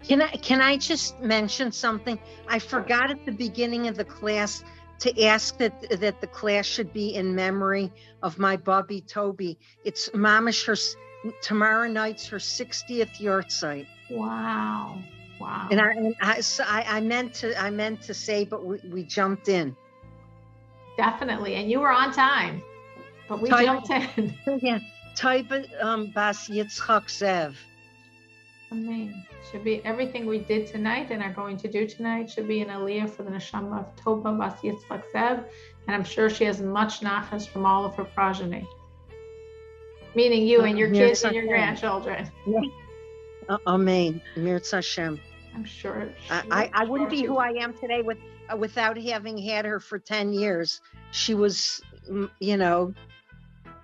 Can I just mention something? I forgot at the beginning of the class to ask that the class should be in memory of my Bubby Toby. It's mamash, tomorrow night's her 60th yahrzeit. Wow. Wow. And I meant to say, but we jumped in. Definitely. And you were on time, but we jumped in. Yeah. Taiba Bas Yitzchak Zev. Amen. Should be everything we did tonight and are going to do tonight should be an aliyah for the neshama of Toba Bas Yitzchak Zev, and I'm sure she has much nachas from all of her progeny, meaning you and your kids and your grandchildren. Yeah. Amen. Mirz Hashem. I'm sure. I wouldn't be who I am today without having had her for 10 years. She was,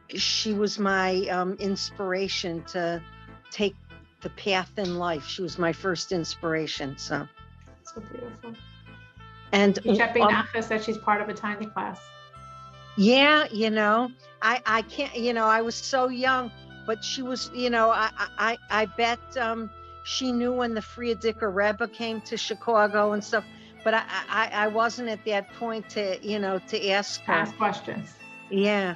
she was my inspiration to take the path in life. She was my first inspiration. So beautiful. And Nachas that she's part of a tiny class. Yeah, I can't, I was so young, but she was, I bet she knew when the Friediker Rebbe came to Chicago and stuff, but I wasn't at that point to ask her. Ask questions. Yeah.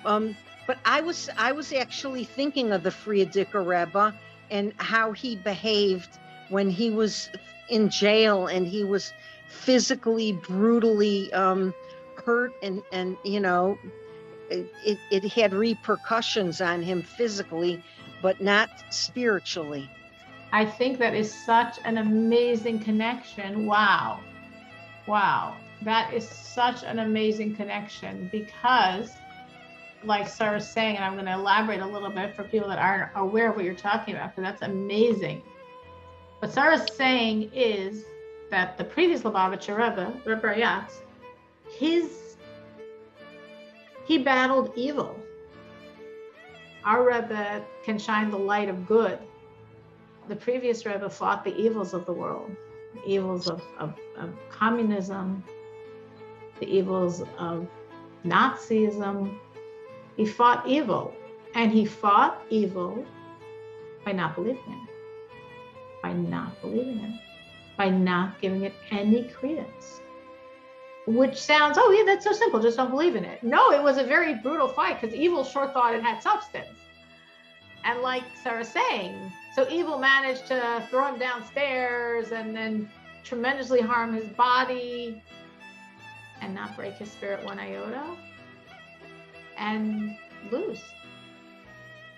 But I was actually thinking of the Friediker Rebbe and how he behaved when he was in jail and he was physically, brutally hurt and it had repercussions on him physically, but not spiritually. I think that is such an amazing connection. Wow. That is such an amazing connection because like Sarah's saying, and I'm going to elaborate a little bit for people that aren't aware of what you're talking about, because that's amazing. What Sarah's saying is that the previous Lubavitcher Rebbe, Rebbe Rayatz, he battled evil. Our Rebbe can shine the light of good. The previous Rebbe fought the evils of the world, the evils of communism, the evils of Nazism. He fought evil, and he fought evil by not believing in it, by not giving it any credence. Which sounds, oh yeah, that's so simple, just don't believe in it. No, it was a very brutal fight because evil sure thought it had substance. And like Sarah's saying, so evil managed to throw him downstairs and then tremendously harm his body and not break his spirit one iota. And lose.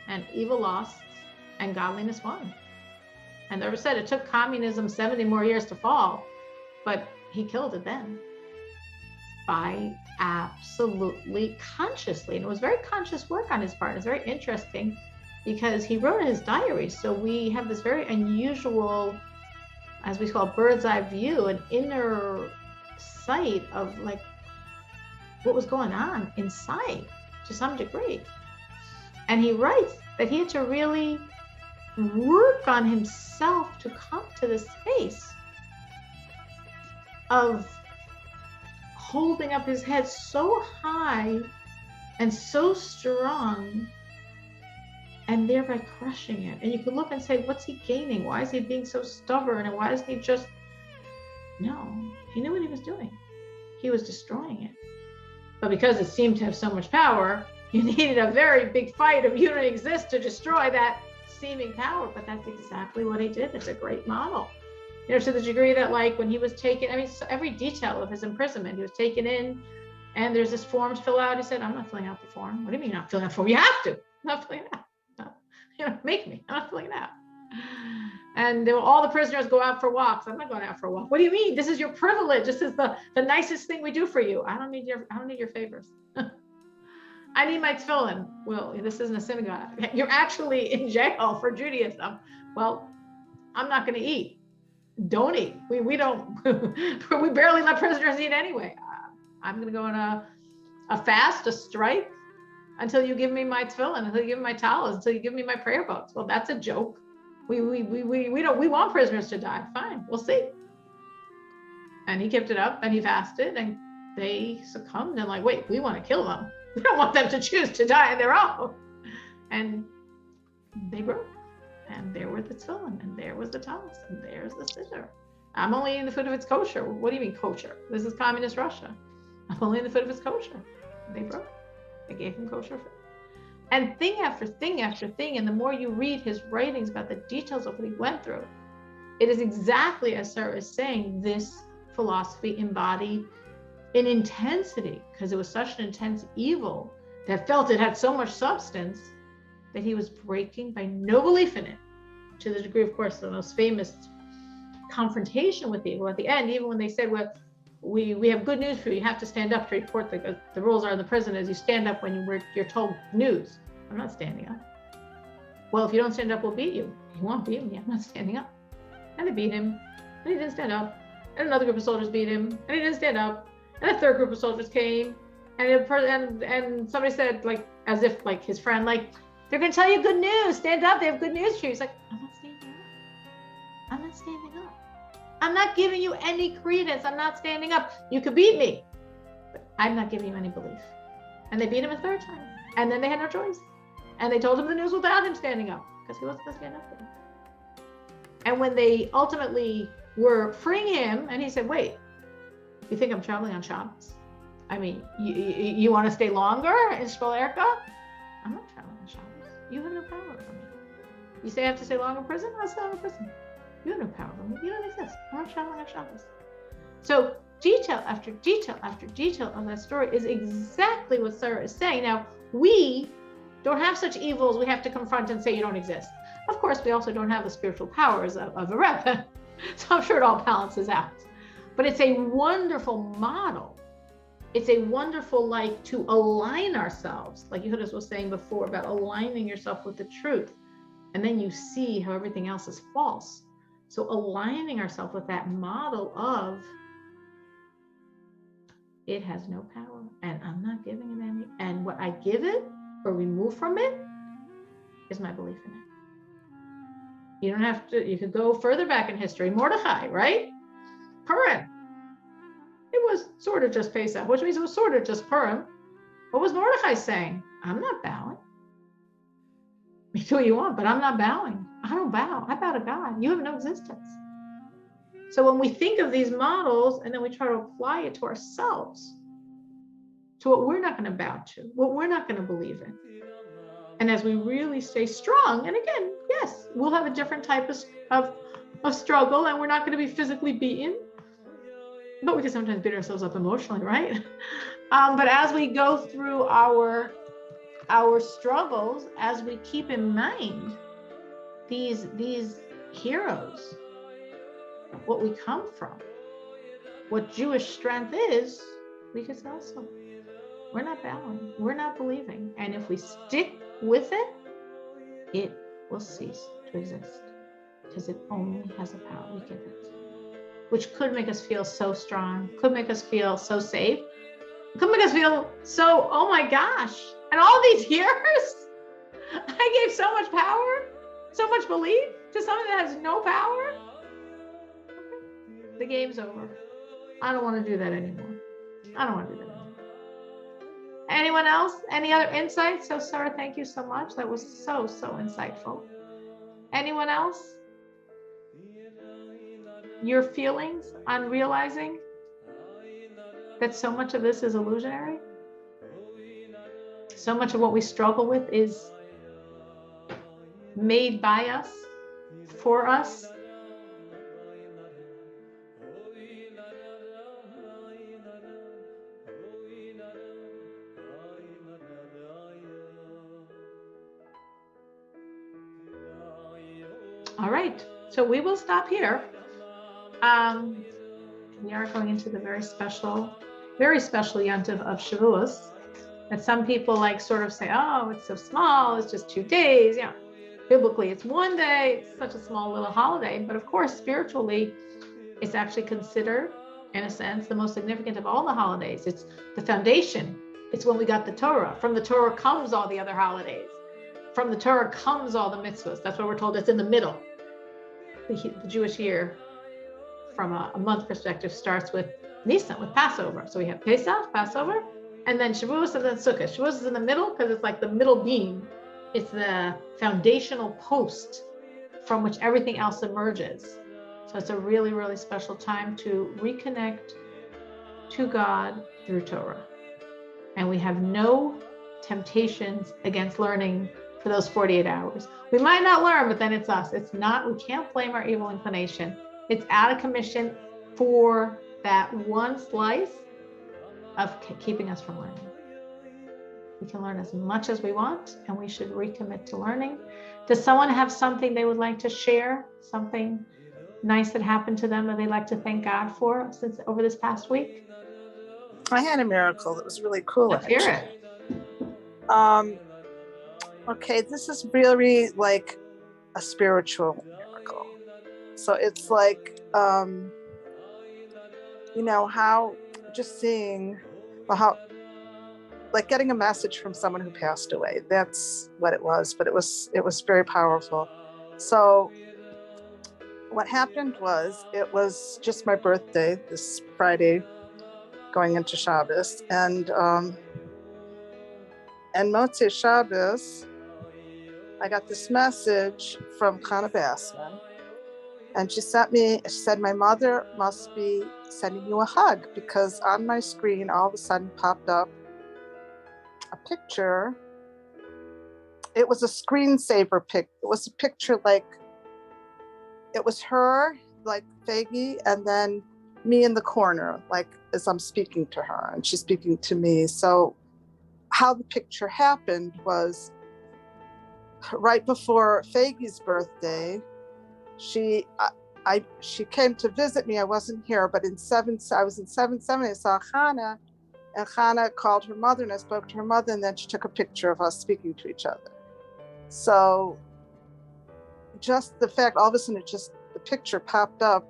And evil lost and godliness won. And the Rebbe said it took communism 70 more years to fall, but he killed it then by absolutely consciously. And it was very conscious work on his part. It's very interesting because he wrote in his diary. So we have this very unusual, as we call bird's eye view, an inner sight of like what was going on inside to some degree. And he writes that he had to really work on himself to come to the space of holding up his head so high and so strong and thereby crushing it. And you could look and say, what's he gaining? Why is he being so stubborn? And why isn't he just... No, he knew what he was doing. He was destroying it. But because it seemed to have so much power, you needed a very big fight of you don't exist to destroy that seeming power. But that's exactly what he did. It's a great model. To the degree that like when he was taken, every detail of his imprisonment, he was taken in and there's this form to fill out. He said, I'm not filling out the form. What do you mean you're not filling out the form? You have to. I'm not filling it out. No, make me. I'm not filling it out. And all the prisoners go out for walks. I'm not going out for a walk. What do you mean? This is your privilege. This is the nicest thing we do for you. I don't need your favors. I need my tefillin. Well, this isn't a synagogue. You're actually in jail for Judaism. Well, I'm not going to eat. Don't eat. We don't. We barely let prisoners eat anyway. I'm going to go on a fast, a strike. until you give me my tefillin, until you give me my talis, until you give me my prayer books. Well, that's a joke. We want prisoners to die. Fine, we'll see. And he kept it up and he fasted and they succumbed and like, wait, we want to kill them. We don't want them to choose to die on their own. And they broke. And there were the tefillin, and there was the talis, and there's the siddur. I'm only eating the food if it's kosher. What do you mean kosher? This is communist Russia. I'm only in the food if it's kosher. They broke. They gave him kosher food. And thing after thing after thing, and the more you read his writings about the details of what he went through, it is exactly as Sarah is saying, this philosophy embodied in intensity, because it was such an intense evil that felt it had so much substance that he was breaking by no belief in it, to the degree, of course, the most famous confrontation with evil at the end, even when they said, well, we have good news for you. You have to stand up to report the rules are in the prison is you stand up when you're told news. I'm not standing up. Well, if you don't stand up, we'll beat you. You won't beat me. I'm not standing up. And they beat him, and he didn't stand up. And another group of soldiers beat him, and he didn't stand up. And a third group of soldiers came, and somebody said, like, as if like his friend, like, they're going to tell you good news. Stand up. They have good news for you. He's like, I'm not standing up. I'm not standing up. I'm not giving you any credence. I'm not standing up. You could beat me, but I'm not giving you any belief. And they beat him a third time. And then they had no choice. And they told him the news without him standing up, because he wasn't going to stand up for them. And when they ultimately were freeing him, and he said, wait, you think I'm traveling on Shabbos? I mean, you want to stay longer in Shpolerka? I'm not traveling on Shabbos. You have no power over me. You say I have to stay long in prison? I'll stay long in prison. You have no power over me. You don't exist. I'm not traveling on Shabbos. So detail after detail after detail of that story is exactly what Sarah is saying. Now, we don't have such evils we have to confront and say you don't exist. Of course, we also don't have the spiritual powers of a Rebbe. So I'm sure it all balances out. But it's a wonderful model. It's a wonderful, like, to align ourselves, like Yehuda was saying before, about aligning yourself with the truth. And then you see how everything else is false. So aligning ourselves with that model of, it has no power, and I'm not giving it any. And what I give it or remove from it is my belief in it. You don't have to, you could go further back in history. Mordechai, right? Purim. It was sort of just Pesach, which means it was sort of just Purim. What was Mordechai saying? I'm not bowing. You do what you want, but I'm not bowing. I don't bow. I bow to God. You have no existence. So when we think of these models and then we try to apply it to ourselves, to what we're not going to bow to, what we're not going to believe in. And as we really stay strong, and again, yes, we'll have a different type of struggle, and we're not going to be physically beaten, but we can sometimes beat ourselves up emotionally, right? But as we go through our struggles, as we keep in mind these heroes, what we come from, what Jewish strength is, we can say also, we're not bowing, we're not believing. And if we stick with it, it will cease to exist, because it only has a power we give it, which could make us feel so strong, could make us feel so safe, could make us feel so, oh my gosh, and all these years, I gave so much power, so much belief to something that has no power. Okay. The game's over. I don't want to do that anymore. I don't want to do that anymore. Anyone else? Any other insights? So Sarah, thank you so much. That was so insightful. Anyone else? Your feelings on realizing that so much of this is illusionary? So much of what we struggle with is made by us, for us. All right, so we will stop here. We are going into the very special Yontiv of Shavuos. And some people like sort of say, oh, it's so small, it's just 2 days. Yeah, biblically, it's 1 day. It's such a small little holiday. But of course, spiritually, it's actually considered, in a sense, the most significant of all the holidays. It's the foundation It's when we got the Torah. From the Torah comes all the other holidays. From the Torah comes all the mitzvahs. That's what we're told. It's in the middle. The Jewish year, from a month perspective, starts with Nisan, with Passover. So we have Pesach, Passover, and then Shavuos, and then Sukkot. Shavuos is in the middle because it's like the middle beam. It's the foundational post from which everything else emerges. So it's a really, really special time to reconnect to God through Torah. And we have no temptations against learning for those 48 hours. We might not learn, but then it's us. It's not, we can't blame our evil inclination. It's out of commission for that one slice of keeping us from learning. We can learn as much as we want, and we should recommit to learning. Does someone have something they would like to share? Something nice that happened to them that they'd like to thank God for since over this past week? I had a miracle that was really cool. Let's hear it. Okay, this is really like a spiritual miracle. So it's like, how just seeing how, like getting a message from someone who passed away. That's what it was, but it was very powerful. So what happened was, it was just my birthday this Friday, going into Shabbos, and Motzei Shabbos, I got this message from Chana Bassman, and she said, my mother must be sending you a hug, because on my screen all of a sudden popped up a picture. It was a screensaver pic. It was a picture like, it was her, like Faggy, and then me in the corner, like as I'm speaking to her and she's speaking to me. So how the picture happened was, right before Faggy's birthday, she came to visit me. I wasn't here, but I was in 770. I saw Chana, and Chana called her mother, and I spoke to her mother, and then she took a picture of us speaking to each other. So just the fact, all of a sudden, the picture popped up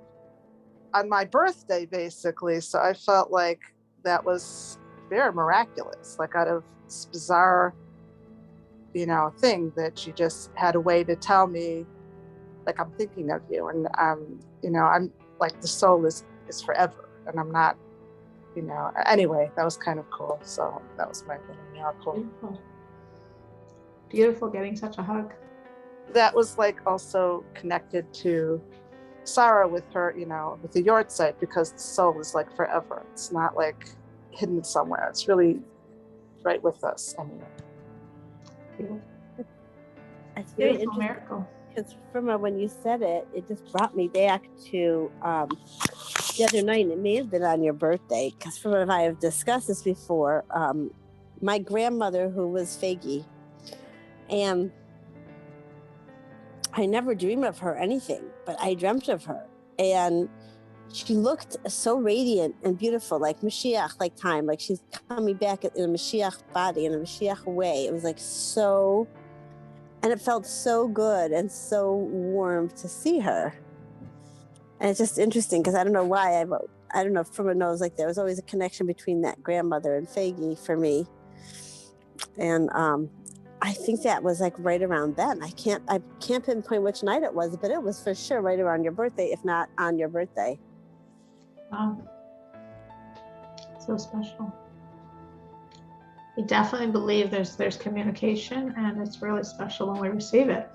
on my birthday, basically. So I felt like that was very miraculous, like out of this bizarre, thing that she just had a way to tell me, like, I'm thinking of you, and I'm like, the soul is forever, and I'm not, anyway, that was kind of cool. So that was my little miracle. Beautiful. Beautiful, getting such a hug. That was like also connected to Sarah with her, with the yard site, because the soul is like forever. It's not like hidden somewhere. It's really right with us anyway. It's very Beautiful interesting, miracle. because from when you said it, it just brought me back to the other night. It may have been on your birthday, because from what I have discussed this before, my grandmother, who was Faggy, and I never dreamed of her anything, but I dreamt of her, and she looked so radiant and beautiful, like Mashiach, like time, like she's coming back in a Mashiach body, in a Mashiach way. It was like so, and it felt so good and so warm to see her. And it's just interesting, because I don't know why, I don't know if Fruma knows, like there was always a connection between that grandmother and Faggy for me. And I think that was like right around then. I can't pinpoint which night it was, but it was for sure right around your birthday, if not on your birthday. Wow. So special. We definitely believe there's communication, and it's really special when we receive it.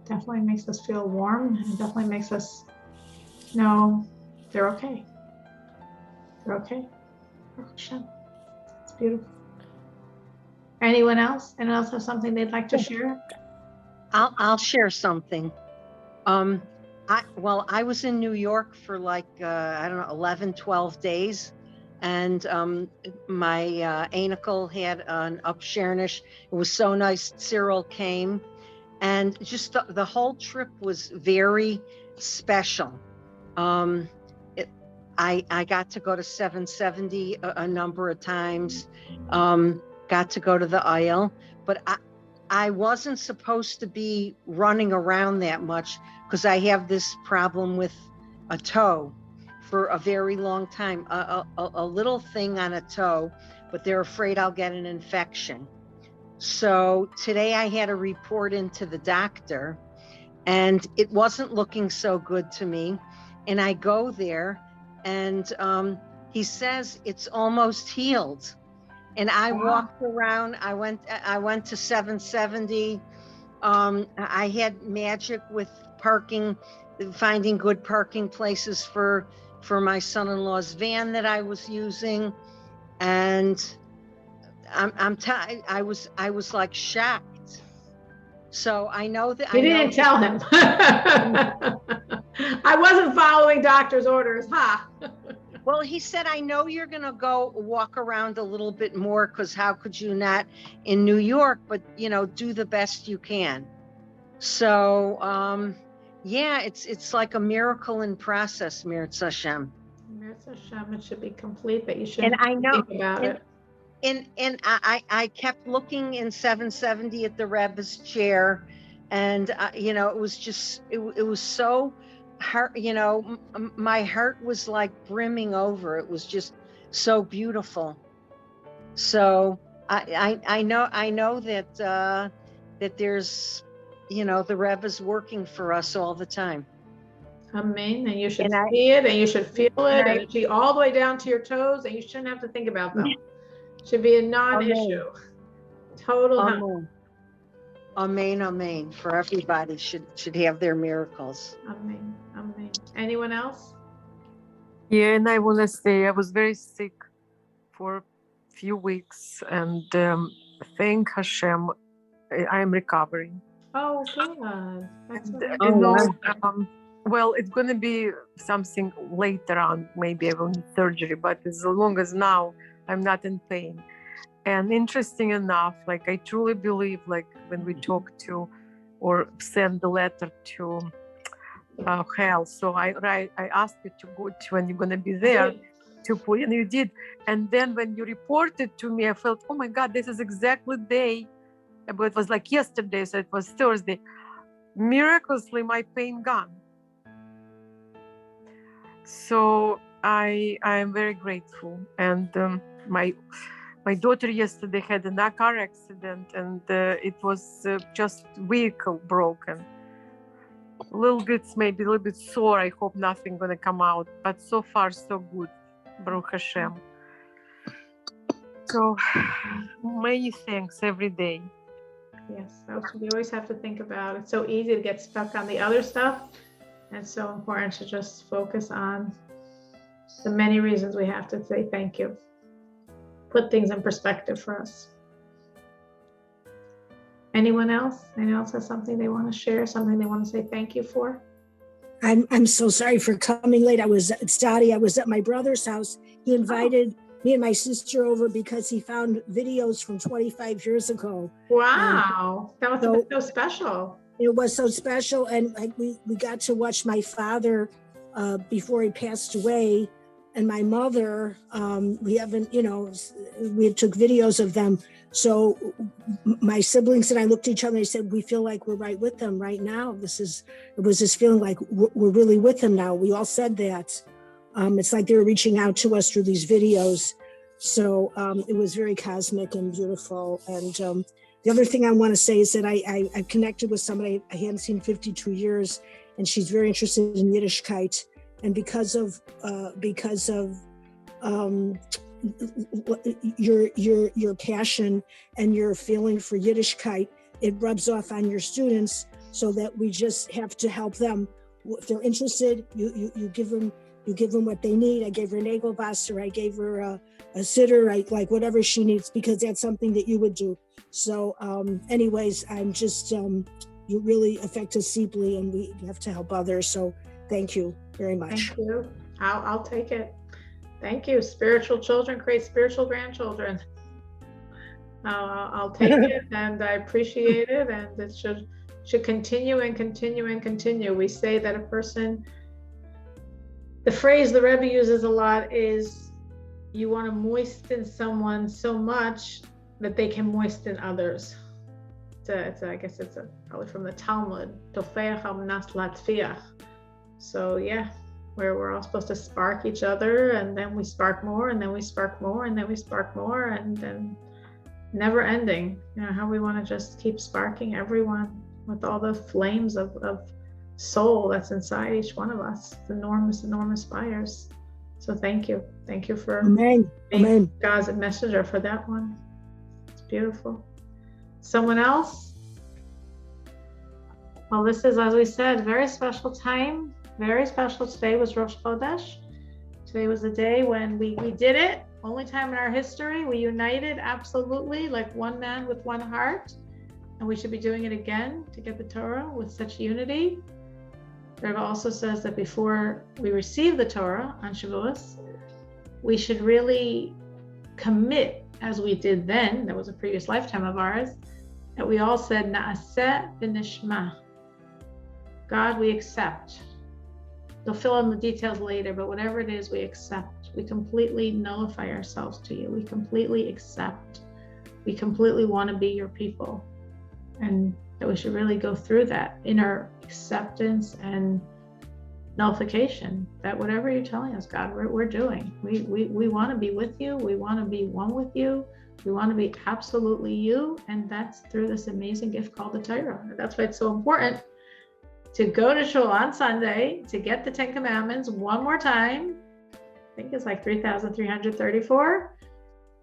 Definitely makes us feel warm, and definitely makes us know they're okay. They're okay. It's beautiful. Anyone else? Anyone else have something they'd like to share? I'll share something. I was in New York for like, 11, 12 days. And my anicle had an upshernish. It was so nice. Cyril came. And just the whole trip was very special. I got to go to 770 a number of times. Got to go to the aisle, but I wasn't supposed to be running around that much, because I have this problem with a toe for a very long time, a little thing on a toe, but they're afraid I'll get an infection. So today I had a report into the doctor, and it wasn't looking so good to me. And I go there, and he says it's almost healed. And I walked around. I went to 770. I had magic with parking, finding good parking places for my son-in-law's van that I was using, and I was like shocked. So I know that You didn't tell him. I wasn't following doctor's orders, huh? Well, he said, I know you're going to go walk around a little bit more, because how could you not in New York, but, do the best you can. So, yeah, it's like a miracle in process, Mirz Hashem. Mirz Hashem, it should be complete, but you shouldn't And I know, think about it. And I kept looking in 770 at the Rebbe's chair, and, it was just, it was so heart, my heart was like brimming over. It was just so beautiful. So I know that that there's, the Rebbe's working for us all the time. Amen. And you should see it, and you should feel it, and it should be all the way down to your toes, and you shouldn't have to think about them. It should be a non-issue. Total health. Amen, amen. For everybody should have their miracles. Amen, amen. Anyone else? Yeah, and I want to say I was very sick for a few weeks, and thank Hashem, I'm recovering. Oh, good. That's well, it's going to be something later on. Maybe I will need surgery, but as long as now I'm not in pain. And interesting enough, like I truly believe, like when we talk to or send the letter to hell. So I asked you to go to when you're going to be there to put, and you did. And then when you reported to me, I felt, oh my God, this is exactly the day. But it was like yesterday, so it was Thursday. Miraculously, my pain gone. So I am very grateful. And my daughter yesterday had a car accident, and it was just vehicle broken. Maybe a little bit sore. I hope nothing gonna come out, but so far so good. Baruch Hashem. So many thanks every day. Yes, that's what we always have to think about. It's so easy to get stuck on the other stuff, and it's so important to just focus on the many reasons we have to say thank you. Put things in perspective for us. Anyone else? Anyone else has something they want to share, something they want to say thank you for? I'm so sorry for coming late. It's Dottie. I was at my brother's house. He invited me and my sister over because he found videos from 25 years ago. Wow, that was so special. It was so special, and like we got to watch my father before he passed away, and my mother. We haven't, we took videos of them. So my siblings and I looked at each other and said, we feel like we're right with them right now. It was this feeling like we're really with them now. We all said that. It's like they were reaching out to us through these videos. So it was very cosmic and beautiful. And the other thing I want to say is that I connected with somebody I hadn't seen in 52 years, and she's very interested in Yiddishkeit. And because of your passion and your feeling for Yiddishkeit, it rubs off on your students, so that we just have to help them. If they're interested, you give them what they need. I gave her an Egelwasser, I gave her a sitter, like whatever she needs, because that's something that you would do. So anyways, I'm just, you really affect us deeply, and we have to help others. So thank you very much. Thank you. I'll take it. Thank you. Spiritual children create spiritual grandchildren. I'll take it, and I appreciate it, and it should continue and continue and continue. We say that a person, the phrase the Rebbe uses a lot is, you want to moisten someone so much that they can moisten others. I guess it's probably from the Talmud. So yeah, where we're all supposed to spark each other, and then we spark more, and then we spark more, and then we spark more, and then never ending. How we want to just keep sparking everyone with all the flames of soul that's inside each one of us. It's enormous fires. So thank you for Amen. being Amen. God's messenger for that one. It's beautiful. Someone else? Well, this is, as we said, very special time. Very special. Today was Rosh Chodesh. Today was the day when we did it. Only time in our history. We united absolutely like one man with one heart. And we should be doing it again to get the Torah with such unity. Rebbe also says that before we receive the Torah on Shavuos, we should really commit, as we did then, that was a previous lifetime of ours, that we all said, Na'aseh v'nishma. God, we accept. They'll fill in the details later, but whatever it is, we accept. We completely nullify ourselves to you. We completely accept. We completely want to be your people. And that we should really go through that inner acceptance and nullification, that whatever you're telling us, God, we're doing. We want to be with you. We want to be one with you. We want to be absolutely you. And that's through this amazing gift called the Torah. That's why it's so important to go to shul on Sunday, to get the 10 Commandments one more time. I think it's like 3,334,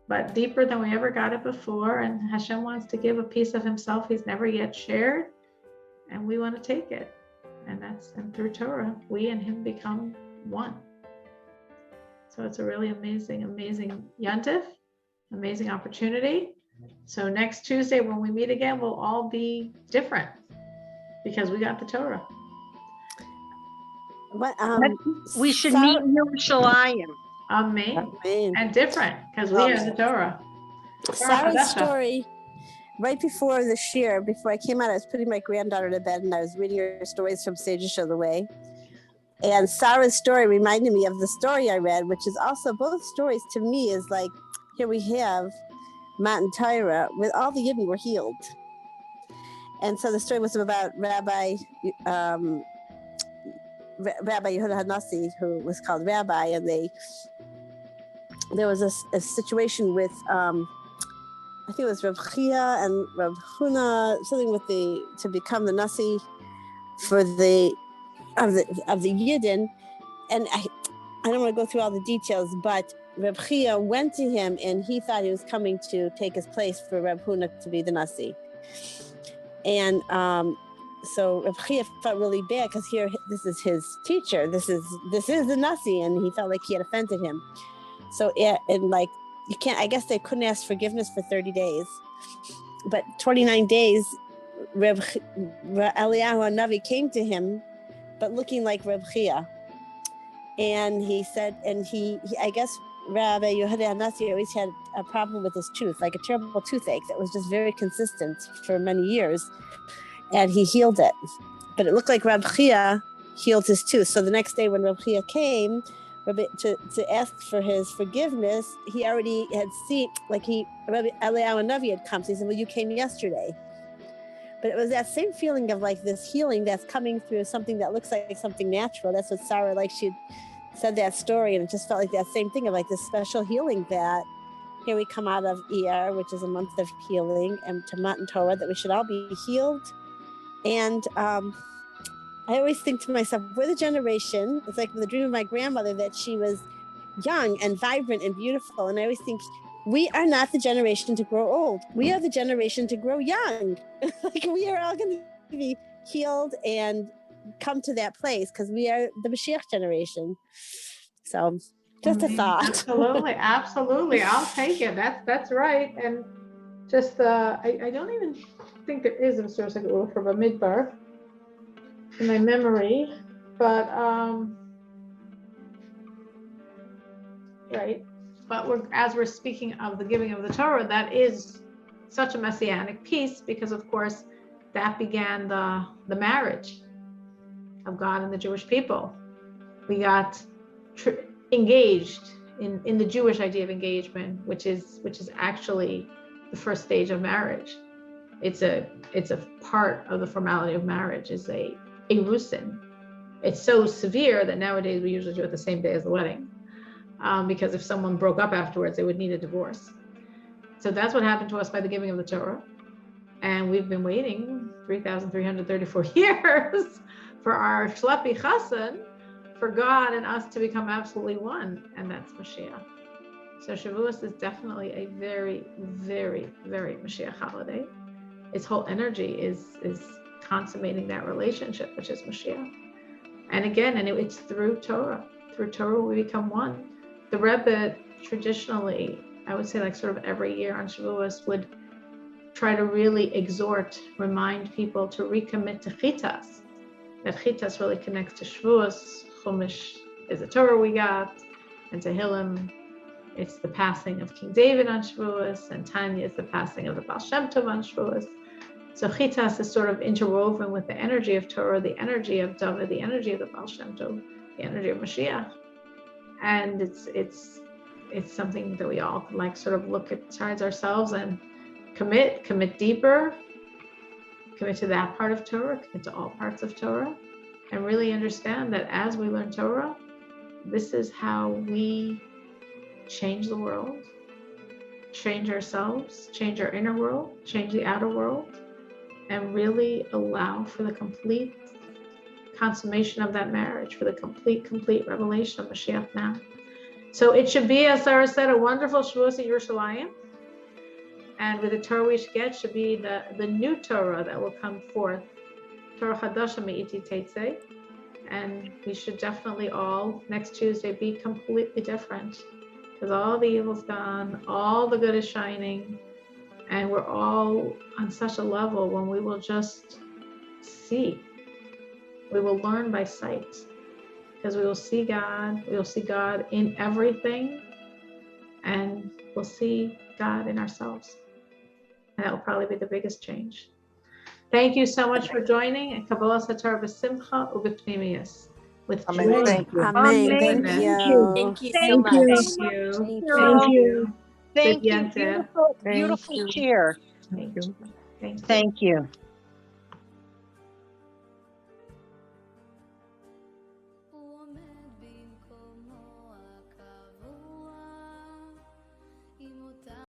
but deeper than we ever got it before. And Hashem wants to give a piece of himself he's never yet shared. And we want to take it. And through Torah, we and him become one. So it's a really amazing Yontif, amazing opportunity. So next Tuesday when we meet again, we'll all be different because we got the Torah. What, We should meet in Yerushalayim. Amen. Amen. And different because we have the Torah. Sarah's story, right before the shir, before I came out, I was putting my granddaughter to bed and I was reading her stories from Sages of the Way. And Sarah's story reminded me of the story I read, which is also, both stories to me is like, here we have Matan Torah, with all the Yidden were healed. And so the story was about Rabbi Yehuda Hanassi, who was called Rabbi, and there was a situation with, I think it was Rav Chia and Rav Huna, something with to become the Nasi for of the Yidden. And I don't want to go through all the details, but Rav Chia went to him and he thought he was coming to take his place for Rav Huna to be the Nasi. And so Rav Chia felt really bad because here, this is his teacher. This is the Nasi, and he felt like he had offended him. So you can't. I guess they couldn't ask forgiveness for 30 days, but 29 days, Reb Eliyahu Hanavi came to him, but looking like Reb Chia, and he said, and he I guess Rabbi Yehuda Hanassi always had a problem with his tooth, like a terrible toothache that was just very consistent for many years, and he healed it. But it looked like Reb Chia healed his tooth. So the next day when Reb Chia came to ask for his forgiveness, he already had seen, Rabbi Eliyahu Hanavi had come. So he said, well, you came yesterday. But it was that same feeling of like this healing that's coming through something that looks like something natural. That's what Sarah, she said that story, and it just felt like that same thing of like this special healing that here we come out of Iyar, which is a month of healing, and to Matan Torah, that we should all be healed. And I always think to myself, we're the generation, it's like the dream of my grandmother, that she was young and vibrant and beautiful. And I always think, we are not the generation to grow old. We are the generation to grow young. We are all going to be healed and come to that place because we are the Mashiach generation. So just a thought. Absolutely. I'll take it. That's right. And just I don't even think there is a source like a from a midbar in my memory, but right. But as we're speaking of the giving of the Torah, that is such a messianic piece because, of course, that began the marriage of God and the Jewish people. We got engaged in the Jewish idea of engagement, which is actually the first stage of marriage. It's a part of the formality of marriage is a erusin, It's so severe that nowadays we usually do it the same day as the wedding, because if someone broke up afterwards, they would need a divorce. So that's what happened to us by the giving of the Torah. And we've been waiting 3,334 years for our Shlepi Chassan, for God and us to become absolutely one, and that's Mashiach. So Shavuos is definitely a very, very, very Mashiach holiday. Its whole energy is consummating that relationship, which is Mashiach. And again, it's through Torah. Through Torah, we become one. The Rebbe traditionally, I would say like sort of every year on Shavuos, would try to really exhort, remind people to recommit to Chitas. That Chitas really connects to Shavuos. Chumash is the Torah we got, and Tehillim, it's the passing of King David on Shavuos, and Tanya is the passing of the Baal Shem Tov on Shavuos. So Chitas is sort of interwoven with the energy of Torah, the energy of David, the energy of the Baal Shem Tov, the energy of Mashiach, and it's something that we all can like sort of look at towards ourselves and commit deeper, commit to that part of Torah, commit to all parts of Torah, and really understand that as we learn Torah, this is how we change the world, change ourselves, change our inner world, change the outer world, and really allow for the complete consummation of that marriage, for the complete revelation of Mashiach now. So it should be, as Sarah said, a wonderful Shavuos at Yerushalayim. And with the Torah we should get should be the new Torah that will come forth. Torah Chadasha Me'iti Teitzei. And we should definitely all, next Tuesday, be completely different. Because all the evil's gone, all the good is shining. And we're all on such a level when we will just see. We will learn by sight. Because we will see God in everything. And we'll see God in ourselves. And that will probably be the biggest change. Thank you so much for joining. And Kabbalah Satar B'Simcha U'B'Pnimiyus. With Amen. joy. Thank you. Amen. Thank Thank you. Thank you so Thank much. you. Thank you. Thank you. Thank you. Yanta. Beautiful Thank you. cheer. Thank you. Thank you. Thank you.